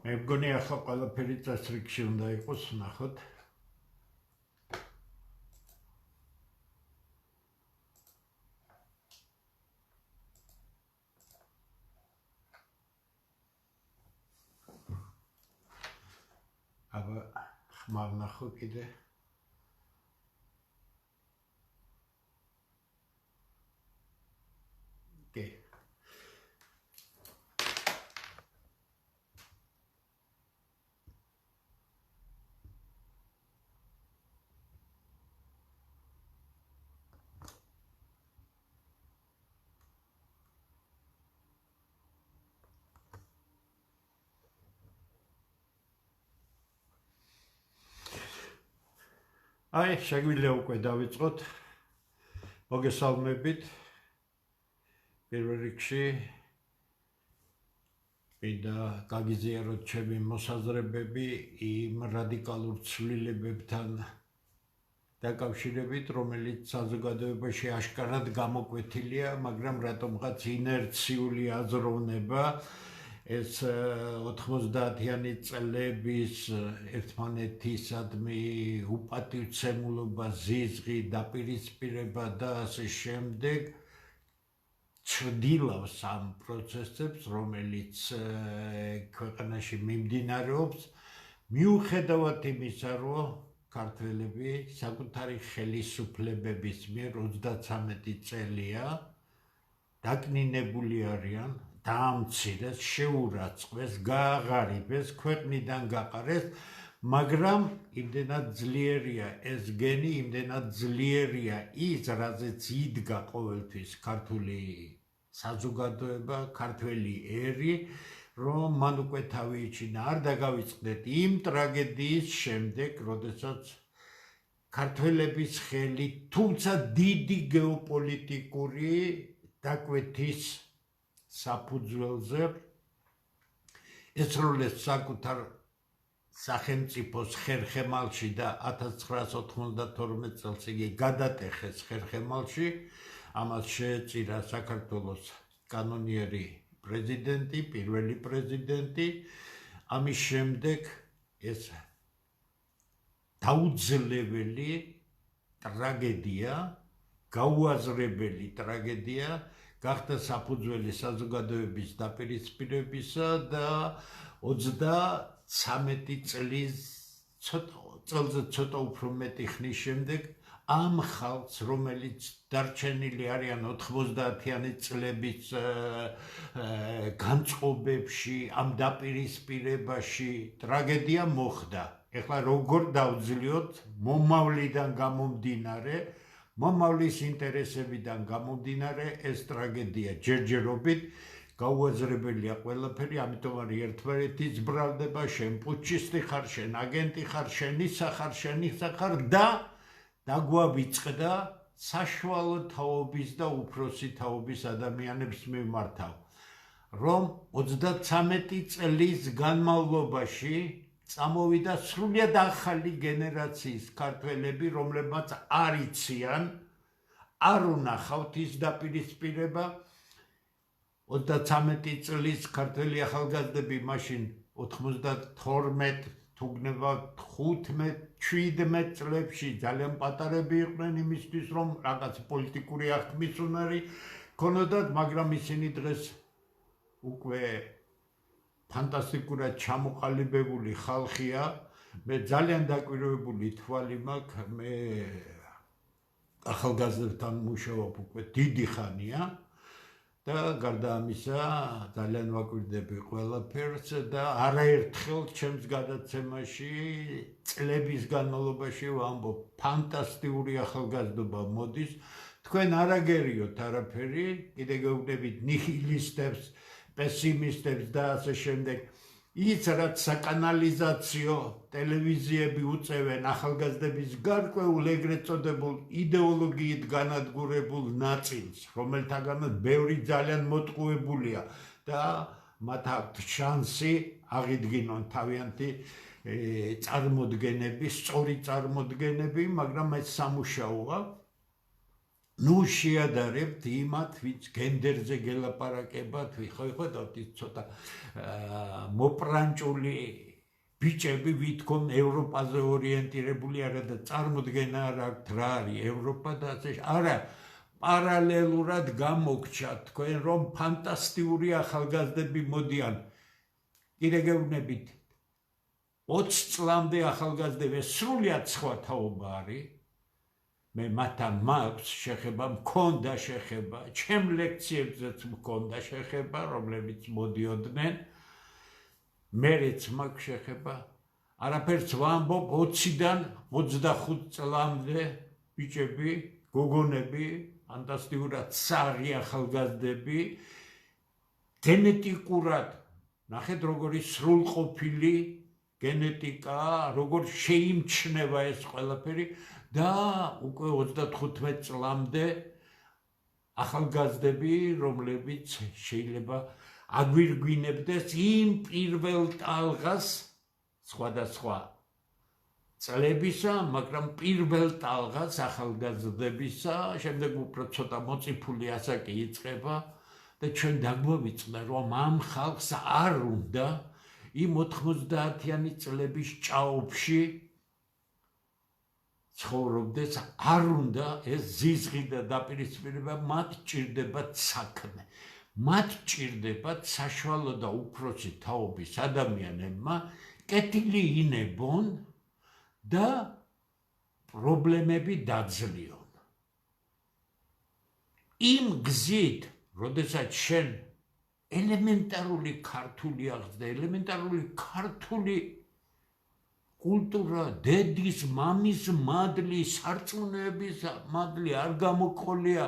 მე მგონი ახლა ყველაფერი წესრიგში უნდა იყოს, ნახოთ. აბა ხმარ ნახო კიდე. კი. აი, შეგვიძლია უკვე დავიწყოთ. მოგესალმებით. პირველ რიგში მინდა გაგიზიაროთ ჩემი მოსაზრებები იმ რადიკალურ ცვლილებებთან დაკავშირებით, რომელიც საზოგადოებაში აშკარად გამოკვეთილია, მაგრამ რატომღაც ინერციული აზროვნება ეს 90-იანი წლების ერთმანეთისადმი უპატივცემულობა, ზიზღი, დაპირისპირება და ასე შემდეგ ჩრდილავს ამ პროცესებს, რომელიც ქვეყანაში მიმდინარეობს, მიუხედავად იმისა, რომ ქართველები საკუთარი ხელისუფლებების მიერ 33 წელია დაკნინებული არიან, დაამცირეს, შეურაცხყვეს, გააღარიბეს, ქვეყნიდან გაყარეს, მაგრამ იმდენად ძლიერია ეს გენი, იმდენად ძლიერია ის, რაზეც იდგა ყოველთვის ქართული საზოგადოება, ქართველი ერი, რომ მან უკვე თავი იჩინა. არ დაგავიწყდეთ იმ ტრაგედიის შემდეგ, როდესაც ქართველების ხელით, თუმცა დიდი გეოპოლიტიკური დაკვეთის საფუძველზე ესროლეს საკუთარ სახელმწიფოს ხერხემალში და 1992 წელს იგი გადატეხეს ხერხემალში, ამას შეეწირა საქართველოს კანონიერი პრეზიდენტი, პირველი პრეზიდენტი, ამის შემდეგ ეს დაუძლეველი ტრაგედია, გაუაზრებელი ტრაგედია გახდა საფუძველი საზოგადოების დაპირისპირებისა და 33 წელზე ცოტა უფრო მეტი ხნის შემდეგ ამ ხალხს, რომელიც დარჩენილი არიან 90-იანი წლების განწყობებში, ამ დაპირისპირებაში, ტრაგედია მოხდა. ეხლა როგორ დავძლიოთ მომავლიდან გამომდინარე, მომავლის ინტერესებიდან გამომდინარე ეს ტრაგედია ჯერჯერობით გაუაზრებელია ყველაფერი, ამიტომ არის ერთმანეთის ბრალდება, შენ პუჩისტი ხარ, შენ აგენტი ხარ, შენ ისა ხარ და დაგვავიწყდა საშუალო თაობის და უფროსი თაობის ადამიანებს მიმართავ, რომ 33 წლის განმავლობაში წამოვიდა სრულიად ახალი გენერაციის ქართველები, რომლებმაც არ იციან, არ უნახავთ ის დაპირისპირება. 33 წლის ქართველი ახალგაზრდები მაშინ 92 თუ გნებავთ 15-17 წლებში ძალიან პატარები იყვნენ იმისთვის, რომ რაღაც პოლიტიკური აღქმის უნარი ქონოდათ, მაგრამ ისინი დღეს უკვე ფანტასტიკურად ჩამოყალიბებული ხალხია. მე ძალიან დაკვირვებული თვალი მაქვს, მე ახალგაზრდებთან მუშაობ უკვე დიდი ხანია და გარდა ამისა ძალიან ვაკვირდები ყველაფერს და არაერთხელ ჩემს გადაცემაში წლების განმავლობაში ვამბობ, ფანტასტიკური ახალგაზრდობა მოდის, თქვენ არ აგერიოთ არაფერი, კიდე გეუბნებით ნიჰილისტებს, პესიმისტებს და ასე შემდეგ. ის რაც საკანალიზაციო ტელევიზიები უწევენ ახალგაზრდების გარკვეულ ეგრეთ წოდებულ იდეოლოგიით განადგურებულ ნაწილს, რომელთაგანაც ბევრი ძალიან მოტყუებულია და მათ აქვთ შანსი აღიდგინონ თავიანთი წარმოდგენები, სწორი წარმოდგენები, მაგრამ ეს სამუშაოა. ნუ შეადარებთ იმათ, ვინც გენდერზე გელაპარაკებათ, ხო იხოდოთ ის ცოტა მოპრანჭული ბიჭები ვითქონ ევროპაზე ორიენტირებული არა და წარმოდგენა არ აქვთ რა არის ევროპა და ასე არა პარალელურად გამოგჩათ თქვენ რომ ფანტასტიკური ახალგაზრდები მოდიან კიდე გეუბნებით 20 წლამდე ახალგაზრდები სრულიად სხვა თაობა არის მე მათთან მაქვს შეხება მქონდა შეხება ჩემ ლექციებზეც მქონდა შეხება რომლებიც მოდიოდნენ მერეც მაქვს შეხება არაფერს ვამბობ 20-დან 25 წლამდე ბიჭები გოგონები ფანტასტიკურად საღი ახალგაზრდები გენეტიკურად ნახეთ როგორი სრულყოფილი გენეტიკა როგორ შეიმჩნევა ეს ყველაფერი და უკვე 35 წლამდე ახალგაზრდები რომლებიც შეიძლება აგვირგვინებდეს იმ პირველ ტალღას სხვადასხვა წლებისა, მაგრამ პირველ ტალღას ახალგაზრდებისა, შემდეგ უფრო ცოტა მოწიფული ასაკი იწყება და ჩვენ დაგვავიწყდა რომ ამ ხალხს არ უნდა იმ 90-იანი წლების ჭაობში ცხოვრობდეს, არ უნდა ეს ზიზღი და დაპირისპირება მათ ჭირდებათ საქმე. მათ ჭირდებათ საშუალო და უფროსი თაობის ადამიანებმა კეთილი ინებონ და პრობლემები დაძლიონ. იმ გზით, როდესაც შენ ელემენტარული ქართული აღზრდა, ელემენტარული ქართული კულტურა, დედის, მამის მადლი, სარწმუნოების მადლი არ გამოგყოლია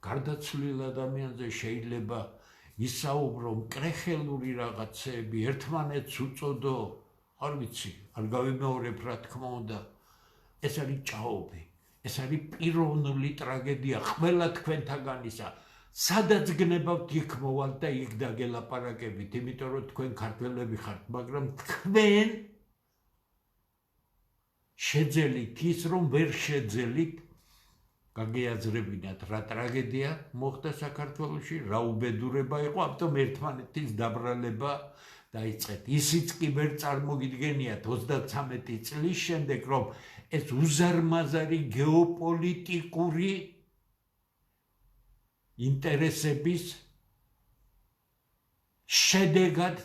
გარდაცვლილ ადამიანზე შეიძლება ისაუბრო მკრეხელური რაღაცები, ერთმანეთს უწოდო, არ ვიცი, არ გავიმეორებ რა თქმა უნდა, ეს არის ჭაობი, ეს არის პიროვნული ტრაგედია ყველა თქვენთაგანისა. სადაც გნებავთ იქ მოვალთ და იქ დაგელაპარაკებით, იმიტომ რომ თქვენ ქართველები ხართ, მაგრამ თქვენ შეძელით ის რომ ვერ შეძელით გაგეაზრებინათ რა ტრაგედია მოხდა საქართველოში, რა უბედურება იყო, ამიტომ ერთმანეთის დაბრალება დაიწყეთ. ისიც კი ვერ წარმოგიდგენიათ 33 წლის შემდეგ რომ ეს უზარმაზარი გეოპოლიტიკური ინტერესების შედეგად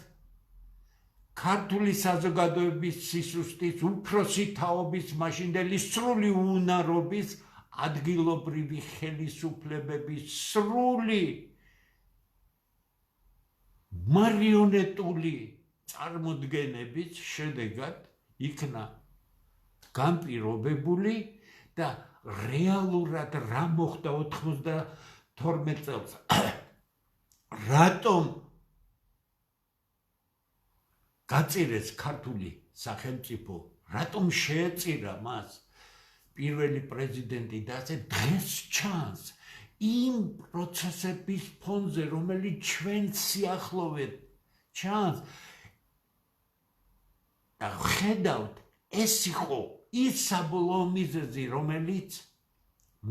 ქართული საზოგადოების სისუსტის, უფროსი თაობის მაშინდელი სრული უნარობის, ადგილობრივი ხელისუფლებების სრული მარიონეტული წარმოდგენების შედეგად იქნა განპირობებული და რეალურად რა მოხდა 92 წელს. რატომ გაწირეს ქართული სახელმწიფო, რატომ შეეწირა მას პირველი პრეზიდენტი და ასე დღეს ჩანს იმ პროცესების ფონზე, რომელიც ჩვენ სიახლოვედ ჩანს და ხედავთ, ეს იყო ის საბოლოო მიზეზი, რომელიც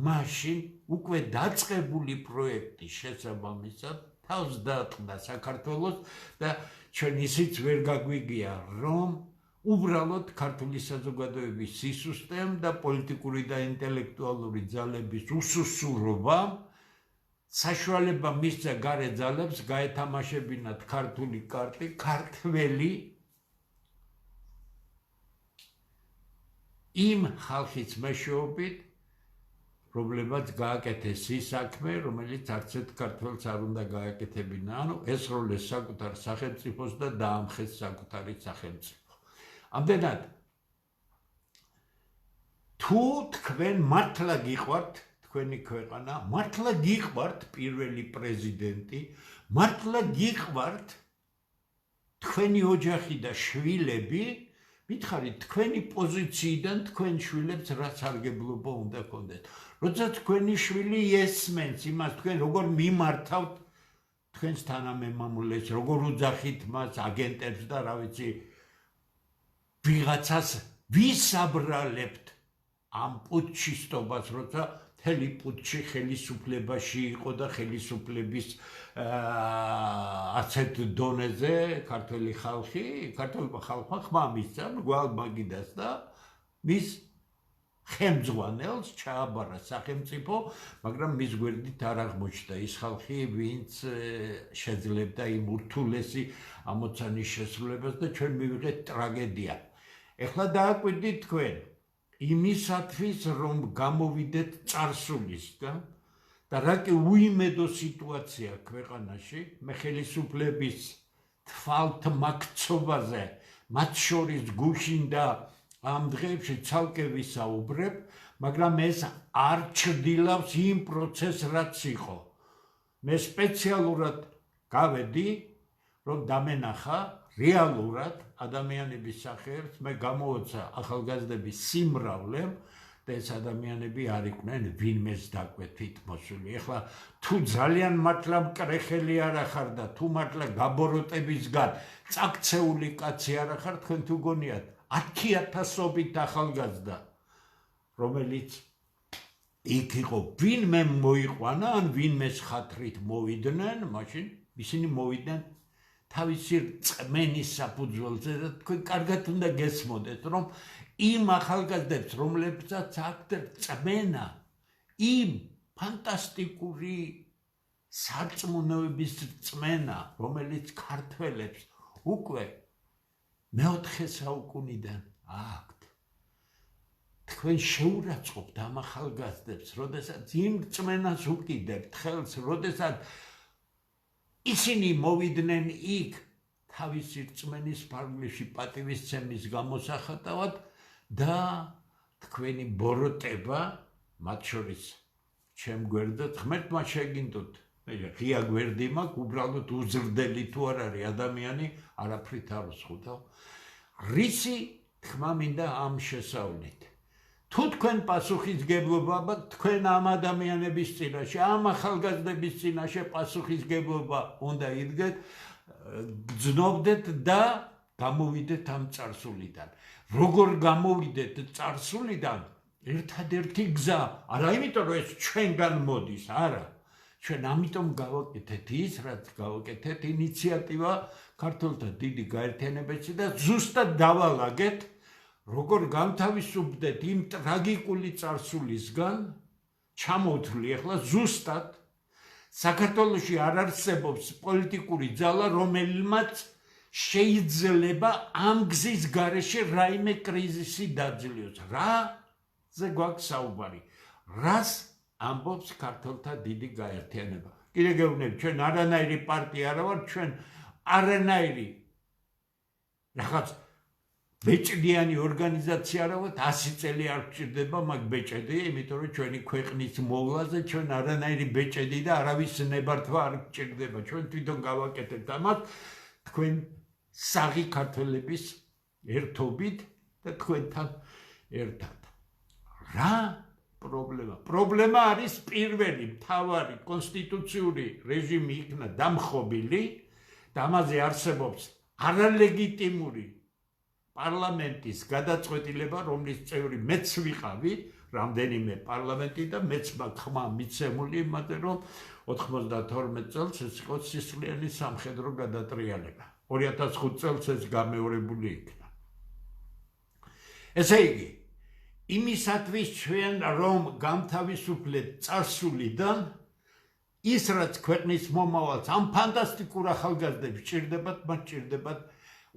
მაშინ უკვე დაწყებული პროექტის შესაბამისად თავს დაატყდა საქართველოს და ჩვენ ისიც ვერ გაგვიგია, რომ უბრალოდ ქართული საზოგადოების სისუსტემ და პოლიტიკური და ინტელექტუალური ძალების უსუსურობამ საშუალება მისცა გარე ძალებს გაეთამაშებინათ ქართული კარტი, ქართველი იმ ხალხის მეშვეობით, რომლებაც გააკეთეს ის საქმე, რომელიც არც ერთ ქართველს არ უნდა გააკეთებინა. ანუ ესროლეს საკუთარ სახელმწიფოს და დაამხეს საკუთარი სახელმწიფო. ამდენად, თუ თქვენ მართლა გიყვართ თქვენი ქვეყანა, მართლა გიყვართ პირველი პრეზიდენტი, მართლა გიყვართ თქვენი ოჯახი და შვილები, მითხარით თქვენი პოზიციიდან თქვენ შვილებს რა სარგებლობა უნდა გქონდეთ. როცა თქვენი შვილი ესმენს იმას, თქვენ როგორ მიმართავთ თქვენს თანამემამულეს, როგორ უძახით მას აგენტებს და რა ვიცი, ვიღაცას ვისაბრალებთ ამ პუტჩისტობას, როცა მთელი პუტჩი ხელისუფლებაში იყო და ხელისუფლების ასეთ დონეზე ქართველი ქართველმა ხალხმა ხმა მისცა გვალ-მაგიდას და მის ხელმძღვანელს ჩააბარა სახელმწიფო, მაგრამ მის გვერდით არ აღმოჩნდა ის ხალხი, ვინც შეძლებდა იმ ურთულესი ამოცანის შესრულებას და ჩვენ მივიღეთ ტრაგედია. ეხლა დააკვირდით თქვენ იმისათვის, რომ გამოვიდეთ წარსულისგან და რა კი უიმედო სიტუაცია ქვეყანაში, მე ხელისუფლების თვალთმაქცობაზე, მათ შორის გუშინ და ამ დღეებში ცალკე ვისაუბრებ, მაგრამ ეს არ ჩრდილავს იმ პროცესს, რაც იყო. მე სპეციალურად გავედი, რომ დამენახა რეალურად ადამიანების სახეებს, მე გამოვაცა ახალგაზრდების სიმრავლემ და ეს ადამიანები არ იყვნენ ვინმეს დაკვეთით მოსული. ეხლა თუ ძალიან მართლა მკრეხელი არ ახარ და თუ მართლა გაბოროტებისგან წაქცეული კაცი არ ახარ, თქვენ თუ გონიათ 10,000-ობით ახალგაზრდა, რომელიც იქ იყო, ვინმე მოიყვანა, ან ვინმეს ხათრით მოვიდნენ, მაშინ ისინი მოვიდნენ თავისი რწმენის საფუძველზე და თქვენ კარგად უნდა გესმოდეთ, რომ იმ ახალგაზრდებს, რომლებსაც აქვთ რწმენა, იმ ფანტასტიკური სარწმუნოების რწმენა, რომელიც ქართველებს უკვე მეოთხე საუკუნიდან აქვთ. თქვენ შეურაცხყოფთ ამ ახალგაზრდებს, როდესაც იმ რწმენას უკიდებთ ხელს, როდესაც ისინი მოვიდნენ იქ თავისი რწმენის ფარგლებში პატივისცემის გამოსახატავად და თქვენი ბოროტება, მათ შორის ჩემ გვერდად, ღმერთმა შეგინდოთ, ღია გვერდი მაქვს, უბრალოდ უზრდელი თუ არ არის ადამიანი, არაფრით არ უსხუდა. რისი თქმა მინდა ამ შესავლით. თუ თქვენ პასუხისგებლობა აქვთ, თქვენ ამ ადამიანების წინაშე, ამ ახალგაზრდების წინაშე პასუხისგებლობა უნდა იდგეთ, გძნობდეთ და გამოვიდეთ ამ წარსულიდან. როგორ გამოვიდეთ წარსულიდან? ერთადერთი გზა, არა იმიტომ რომ ეს ჩვენგან მოდის, არა. ჩვენ ამიტომ გავაკეთეთ ის, რაც გავაკეთეთ, ინიციატივა ქართველთა დიდი გაერთიანებაში და ზუსტად დავალაგეთ, როგორ განთავისუფლდეთ იმ ტრაგიკული წარსულისგან, ჩამოვთვლი ახლა ზუსტად საქართველოში არ არსებობს პოლიტიკური ძალა, რომელმაც შეიძლება ამ გზის გარეშე რაიმე კრიზისი დაძლიოს. რაზე გვაქვს საუბარი? რას ამბობს ქართველთა დიდი გაერთიანება? კიდე გეუბნები, ჩვენ არანაირი პარტია არ ვართ, ჩვენ არანაირი რაღაც ბეჭდიანი ორგანიზაცია არ ვართ, 100 წელი არ გვჭირდება მაგ ბეჭედი, იმიტომ რომ ჩვენი ქვეყნის მოვლაზე ჩვენ არანაირი ბეჭედი და არავის ნებართვა არ გვჭირდება. ჩვენ თვითონ გავაკეთებთ ამას თქვენ საღი ქართველების ერთობით და თქვენთან ერთად. რა პრობლემა? პრობლემა არის პირველი, მთავარი კონსტიტუციური რეჟიმი იქნა დამხობილი და ამაზე არსებობს არალეგიტიმური პარლამენტის გადაწყვეტილება, რომლის წევრი მეც ვიყავი, რამდენიმე პარლამენტი და მეც მაქვს ხმა მიცემული იმაზე, რომ 92 წელს ეს იყო სისხლიანი სამხედრო გადატრიალება. 2005 წელს ეს გამეორებული იქნა. ესე იგი, იმისათვის ჩვენ რომ გამთავისუფლეთ წარსულიდან, ის რაც ქვეყნის მომავალს ამ ფანტასტიკურ ახალგაზრდებს ჭირდებათ, მათ ჭირდებათ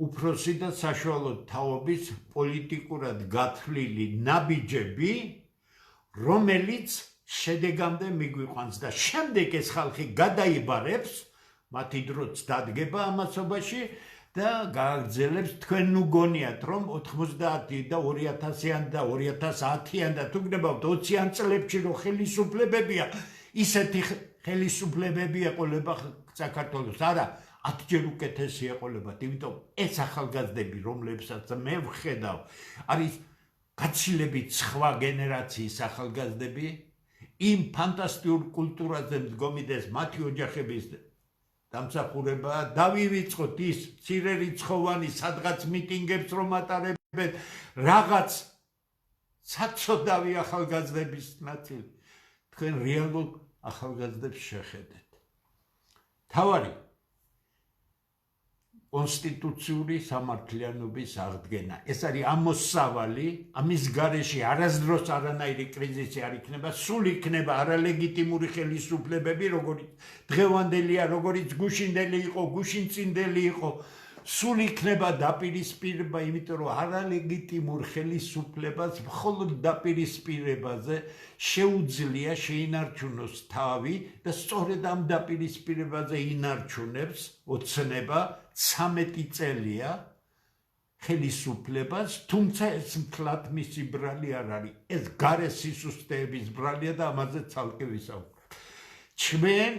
უფროსი და საშუალო თაობის პოლიტიკურად გათვლილი ნაბიჯები, რომელიც შედეგამდე მიგვიყვანს და შემდეგ ეს ხალხი გადაიბარებს, მათი დროც დადგება ამასობაში და გააგრძელებს. თქვენ ნუ გონიათ, რომ 90 და 2000-იან და 2010-იან და თუ გნებავთ 20-იან წლებში რომ ხელისუფლებებია, ისეთი ხელისუფლებები ეყოლება საქართველოს. არა, 10 ჯერ უკეთესი ეყოლებათ, იმიტომ ეს ახალგაზრდები, რომლებსაც მე ვხედავ, არის გაცილებით სხვა გენერაციის ახალგაზრდები, იმ ფანტასტიკურ კულტურაზე მდგომი და ეს მათი ოჯახების დამსახურება, დავივიწყოთ ის მცირერიცხოვანი სადღაც მიტინგებს რომ ატარებენ, რაღაც საცოდავი ახალგაზრდების ნაწილი. თქვენ რეალურ ახალგაზრდებს შეხედეთ. თავარი კონსტიტუციური სამართლიანობის აღდგენა. ეს არის ამოსავალი, ამის გარეშე არასდროს არანაირი კრიზისი არ იქნება, სულ იქნება არალეგიტიმური ხელისუფლებები, როგორც დღევანდელია, როგორც გუშინდელი იყო, გუშინწინდელი იყო, სულ იქნება დაპირისპირება, იმიტომ რომ არალეგიტიმურ ხელისუფლებას მხოლოდ დაპირისპირებაზე შეუძლია შეინარჩუნოს თავი და სწორედ ამ დაპირისპირებაზე ინარჩუნებს ოცნება 13 წელია ხელისუფლებას, თუმცა ეს მთლად მისი ბრალი არ არის. ეს გარე სისუსტეების ბრალია და ამაზე ცალკე ვისაუბრებ. ჩვენ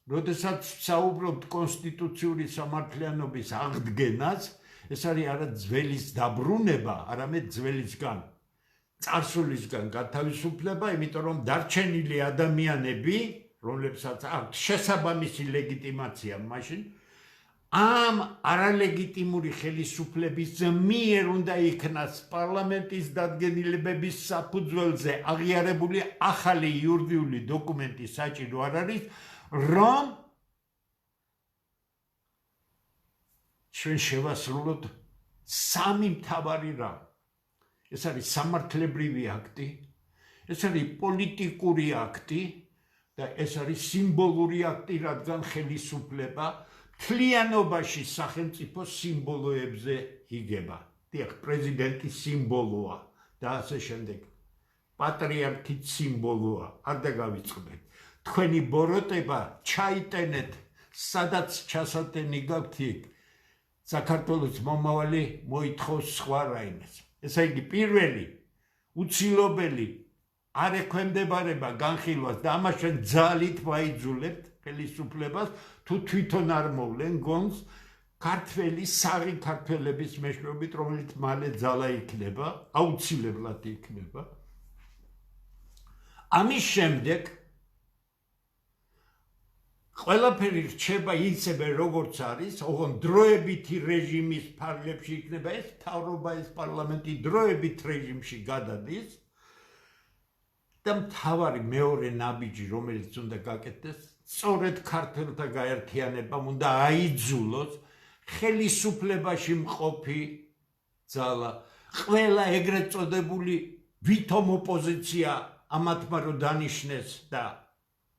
როდესაც ვსაუბრობთ კონსტიტუციური სამართლიანობის აღდგენას, ეს არის არა ძველის დაბრუნება, არამედ ძველისგან, წარსულისგან გათავისუფლება, იმიტომ რომ დარჩენილი ადამიანები, რომლებსაც აქვთ შესაბამისი ლეგიტიმაცია მაშინ, ამ არალეგიტიმური ხელისუფლების მიერ უნდა იქნას პარლამენტის დადგენილებების საფუძველზე აღიარებული ახალი იურიდიული დოკუმენტი საჭირო არ არის, რომ ჩვენ შევასრულოთ სამი მთავარი რამ. ეს არის სამართლებრივი აქტი, ეს არის პოლიტიკური აქტი და ეს არის სიმბოლური აქტი, რადგან ხელისუფლება მთლიანობაში სახელმწიფო სიმბოლოებზე იგება. დიახ, პრეზიდენტი სიმბოლოა და ასე შემდეგ. პატრიარქი სიმბოლოა, არ დაგავიწყდეთ. თქვენი ბოროტება ჩაიტენეთ, სადაც ჩასატენი გაქვთ იქ. საქართველოს მომავალი მოითხოვს სხვა რაიმეს. ესე იგი, პირველი უცილობელი არ ექვემდებარება განხილვას და ამაშენ ძალით ვაიძულებთ ხელისუფლებას, თუ თვითონ არ მოვლენ გონს ქართველი საღი ქართველების მეშვეობით, რომელიც მალე ძალა იქნება, აუცილებლად იქნება. ამის შემდეგ ყველაფერი რჩება ისევე როგორც არის, ოღონდ დროებითი რეჟიმის ფარგლებში იქნება ეს მთავრობა, ეს პარლამენტი დროებით რეჟიმში გადადის და მთავარი მეორე ნაბიჯი, რომელიც უნდა გაკეთდეს, სწორედ ქართველთა გაერთიანებამ უნდა აიძულოს ხელისუფლებაში მყოფი ძალა, ყველა ეგრეთ წოდებული ვითომ ოპოზიცია ამათმა რო დანიშნეს და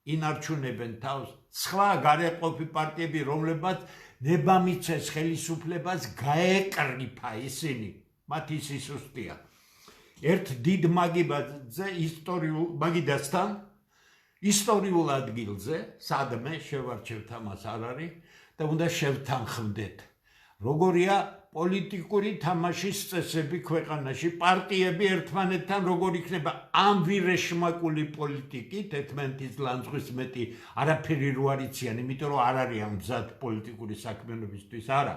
ინარჩუნებენ თავს, სხვა გარეყოფი პარტიები, რომლებმაც ნება მიცეს ხელისუფლებას გაეკრიფა ისინი, მათი სისუსტეა. ერთ დიდ მაგიდასთან ისტორიულ ადგილზე, სადმე შევარჩევთ ამას არ არის და უნდა შევთანხმდეთ. როგორია პოლიტიკური თამაშის წესები ქვეყანაში, პარტიები ერთმანეთთან როგორ იქნება ამ ვირეშმაკული პოლიტიკით, 11-ის ლანძღვის მეტი არაფერი რო არ იციან, იმიტომ რომ არ არის ამ მზად პოლიტიკური საქმიანობისთვის, არა.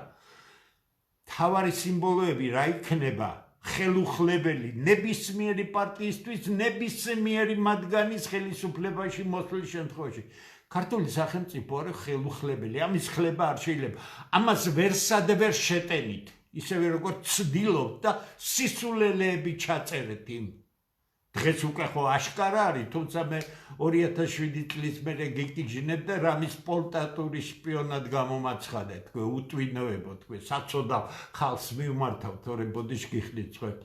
მთავარი სიმბოლოები რა იქნება? ხელუხლებელი ნებისმიერი პარტიისთვის, ნებისმიერი მათგანის ხელისუფლებაში მოსვლის შემთხვევაში. ქართული სახელმწიფო არის ხელუხლებელი, ამის ხლება არ შეიძლება. ამას ვერსად ვერ შეტენით, ისევე როგორც ცდილობთ და სისულელეები ჩაწერეთ იმ. დღეს უკვე ხო აშკარა არის, თუმცა მე 2007 წლის მერე გიგიჟინებ და რამის პოლტატური შპიონად გამომაცხადე, თქვენ უტვინოებო, თქვენ საწოდავ ხალხს მივმართავ, თორე ბოდიში გიხდით თქვენ.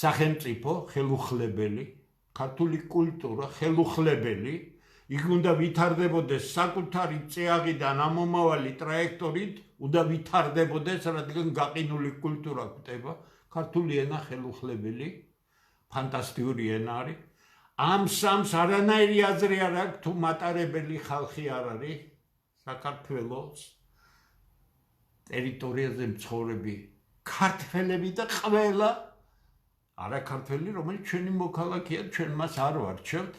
სახელმწიფო ხელუხლებელი, ქართული კულტურა ხელუხლებელი, იქ უნდა ვითარდებოდეს საკუთარი წეაღიდან ამომავალი ტრაექტორით, უნდა ვითარდებოდეს, რადგან გაყინული კულტურა გვტება, ქართული ენა ხელუხლებელი, ფანტასტიკური ენა არის. ამ სამს არანაირი აზრი არ აქვს, თუ მატარებელი ხალხი არ არის საქართველოს ტერიტორიაზე მცხოვრები ქართველები და ყველა არაქართველი, რომელიც ჩვენი მოქალაქეა, ჩვენ მას არ ვარჩევთ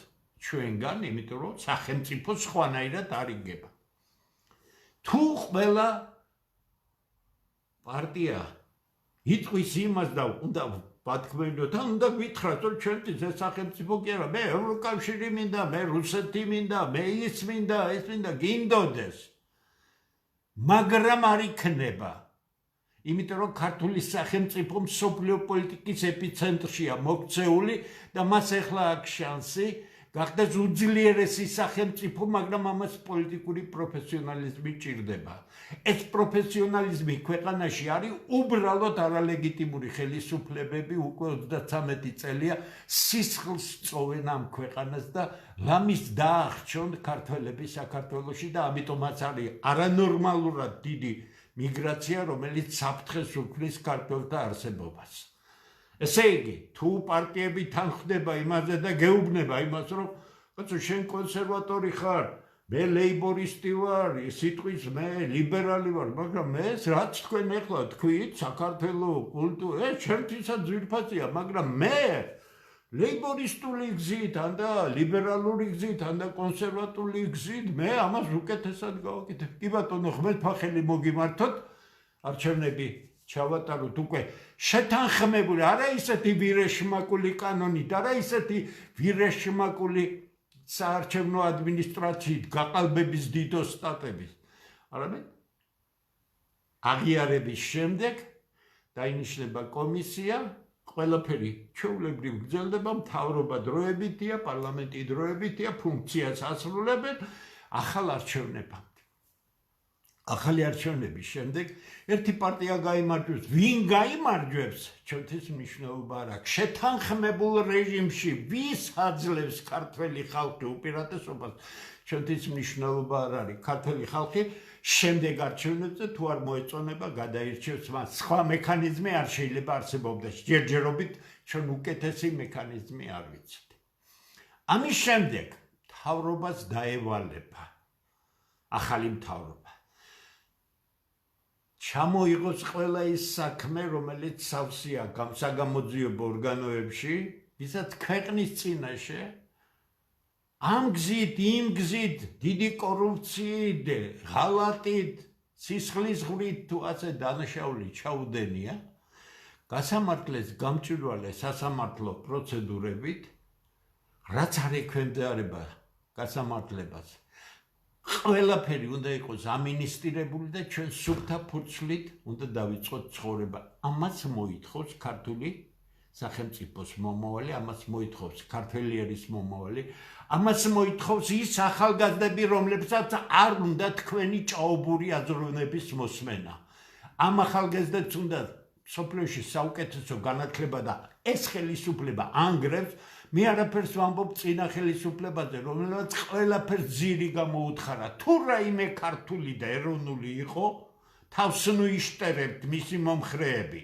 ჩვენგან, იმიტომ რომ სახელმწიფო სხვანაირად არ იგება. თუ ყველა პარტია იტყვის იმას და უნდა ბათქმედოთ, უნდა გითხრათ, რომ ჩვენთვის ეს სახელმწიფო კი არა, მე ევროკავშირი მინდა, მე რუსეთი მინდა, მე ის მინდა, ეს მინდა, გინდოდეს. მაგრამ არ იქნება. იმიტომ რომ ქართული სახელმწიფო მსოფლიო პოლიტიკის ეპიცენტრშია მოქცეული და მას ახლა აქვს შანსი გახდეს უძლიერესი სახელმწიფო, მაგრამ ამას პოლიტიკური პროფესიონალიზმი ჭირდება. ეს პროფესიონალიზმი ქვეყანაში არის უბრალოდ არალეგიტიმური ხელისუფლებები უკვე 33 წელია სისხლს წოვენ ამ ქვეყანას და ლამის დაახჩონ ქართველები საქართველოში და ამიტომაც არის არანორმალურად დიდი მიგრაცია, რომელიც საფრთხეს უქმნის ქართველთა არსებობას. ესე იგი, თუ პარტიები თან ხდება იმაზე და გეუბნება იმას, რომ კაცო, შენ კონსერვატორი ხარ, მე ლეიბორისტი ვარ, სიტყვის მე ლიბერალი ვარ, მაგრამ ეს რაც თქვენ ახლა თქვით, საქართველოს კულტურა, ჩემთვისაც ძვირფასია, მაგრამ მე ლეიბორისტული გზით, ან და ლიბერალური გზით, ან და კონსერვატული გზით, მე ამას უკეთესად გავაკეთებ. კი ბატონო, ღმერთფახელი მოგიმართოთ, არჩევნები ჩავატაროთ უკვე შეთანხმებული, არა ისეთი ვირეშმაკული კანონით, არა ისეთი ვირეშმაკული საარჩევნო ადმინისტრაციით გაყალბების დიდო სტატებით, არამედ აღიარების შემდეგ დაინიშნება კომისია, ყველაფერი ჩვეულებრივ გრძელდება, მთავრობა დროებითია, პარლამენტი დროებითია, ფუნქციას ასრულებენ ახალ არჩევნებამდე. ახალი არჩევნების შემდეგ ერთი პარტია გაიმარჯვებს, ვინ გაიმარჯვებს, ჩვენთვის მნიშვნელობა არ აქვს. შეთანხმებულ რეჟიმში ვის აძლევს ქართველი ხალხი უპირატესობას, ჩვენთვის მნიშვნელობა არ არის. ქართველი ხალხი შემდეგ არჩევნებზე თუ არ მოეწონება, გადაირჩევს მას. სხვა მექანიზმი არ შეიძლება არსებობდეს. ჯერჯერობით ჩვენ უკეთესი მექანიზმი არ ვიცით. ამის შემდეგ მთავრობას დაევალება ახალი მთავრობა. ჩამოიღოს ყველა ის საქმე, რომელიც სავსეა საგამოძიებო ორგანოებში, ვისაც ქვეყნის წინაშე ამ გზით, იმ გზით, დიდი კორუფციით, ღალატით, სისხლისღვრით თუ ასე დანაშაული ჩაუდენია, გასამართლეს გამჭვირვალე სასამართლო პროცედურებით, რაც არ ექვემდებარება გასამართლებას. ყველაფერი უნდა იყოს ამინისტრირებული და ჩვენ სუფთა ფურცლით უნდა დავიწყოთ ცხოვრება. ამას მოითხოვს ქართული სახელმწიფოს მომავალი, ამას მოითხოვს ქართველიერის მომავალი, ამას მოითხოვს ის ახალგაზრდები, რომლებსაც არ უნდა თქვენი ჭაობური აზროვნების მოსმენა. ამ ახალგაზრდებს უნდა სოფლიოში საუკეთესო განათლება და ეს ხელისუფლება ანგრევს. მე არაფერს ვამბობ წინა ხელისუფლებაზე, რომელსაც ყველაფერს ძირი გამოუთხარა. თუ რაიმე ქართული და ეროვნული იყო, თავს ნუ იშტერებთ მისი მომხრეები.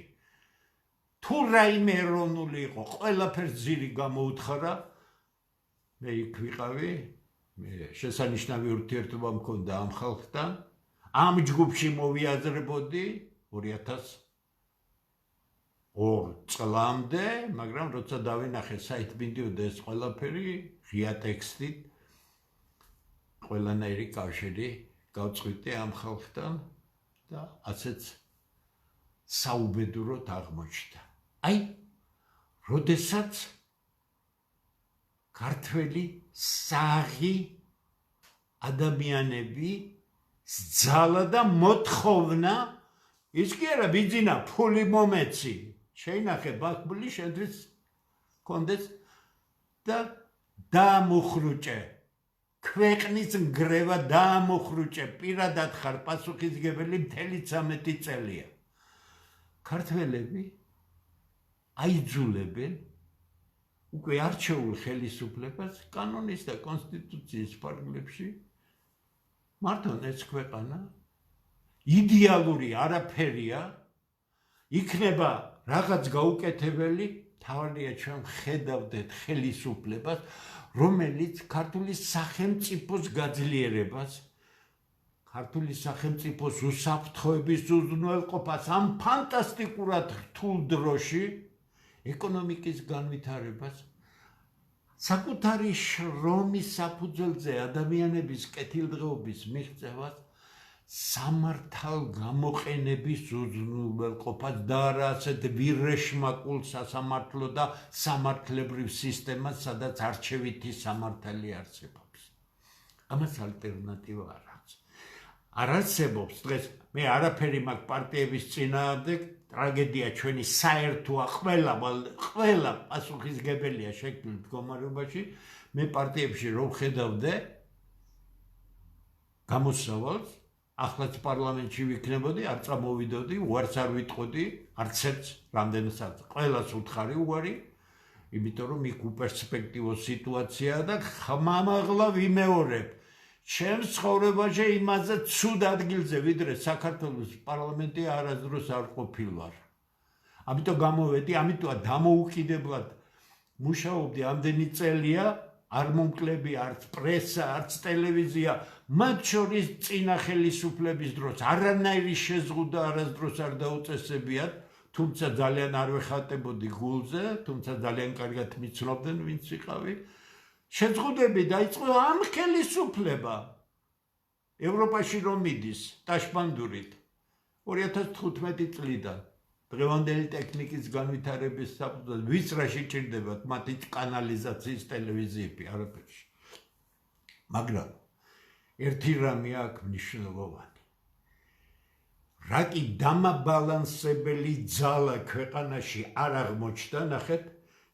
თუ რაიმე ეროვნული იყო, ყველაფერს ძირი გამოუთხარა. მე იქ ვიყავი, მე შესანიშნავი ურთიერთობა მქონდა ამ ხალხთან. ამ ჯგუფში მოვიაზრებოდი 2002 წლამდე, მაგრამ როცა დავინახე საით მიდიოდა ეს ყველაფერი, ღია ტექსტით, ყველანაირი კავშირი გავწყვიტე ამ ხალხთან და ასეც საუბედუროდ აღმოჩნდა. აი, როდესაც ქართველი საღი ადამიანები ზძალა და მოთხოვნა, ის კი არა ბიძინა ფული მომეცი, შეინახე ბაკბული შენთვის კონდეს და დაამოხრუჭე, ქვეყნის ნგრევა დაამოხრუჭე, პირადად ხარ პასუხისმგებელი მთელი 13 წელია. ქართველები აიძულებენ უკვე არჩეულ ხელისუფლებას კანონის და კონსტიტუციის ფარგლებში მართონ ეს ქვეყანა იდეალური არაფერია, იქნება რაღაც გაუკეთებელი, თავარია ჩვენ ხედავდეთ ხელისუფლებას, რომელიც ქართული სახელმწიფოს გაძლიერებას, ქართული სახელმწიფოს უსაფრთხოების უზრუნველყოფას ამ ფანტასტიკურად რთულ დროში, ეკონომიკის განვითარებას, საკუთარი შრომის საფუძველზე ადამიანების კეთილდღეობის მიღწევას, სამართალ გამოყენების უზრუნველყოფას და არა ასეთ ვირეშმაკულ სასამართლო და სამართლებრივ სისტემას, სადაც არჩევითი სამართალი არსებობს. ამას ალტერნატივა არ აქვს. არ არსებობს დღეს მე არაფერი მაქვს პარტიების წინააღმდეგ ტრაგედია ჩვენი საერთოა ყველა პასუხისგებელია შექმნილ მდგომარეობაში მე პარტიებში რომ ხედავდე გამოსავალს ახლაც პარლამენტში ვიქნებოდი არ წამოვიდოდი უარს არ ვიტყოდი არც ერთს რამდენსაც ყველას უთხარი უარი იმიტომ რომ იქ უპერსპექტივო სიტუაციაა და ხმამაღლა ვიმეორებ ჩემს ცხოვრებაში იმაზე ცუდ ადგილზე ვიდრე საქართველოს პარლამენტი არასდროს არ ყოფილვარ ამიტომ გამოვედი ამიტომა დამოუკიდებლად მუშაობდი ამდენი წელია არ მომკლები არც პრესა არც ტელევიზია მათ შორის წინა ხელისუფლების დროს არანაირი შეზღუდვა არასდროს არ დაუწესებიათ თუმცა ძალიან არ ვეხატებოდი გულზე თუმცა ძალიან კარგად მიცნობდნენ ვინც ვიყავი შეზღუდვები დაიწყო ამ ხელისუფლება ევროპაში რომ მიდის ტაშბანდურით 2015 წლიდან დღევანდელი ტექნიკის განვითარების საფუძვლად ვის რა შეჭირდებათ მათი კანალიზაციის ტელევიზიები არაფერში მაგრამ ერთი რამე აქვს მნიშვნელოვანი რა კი დამაბალანსებელი ძალა ქვეყანაში არ აღმოჩნდა ნახეთ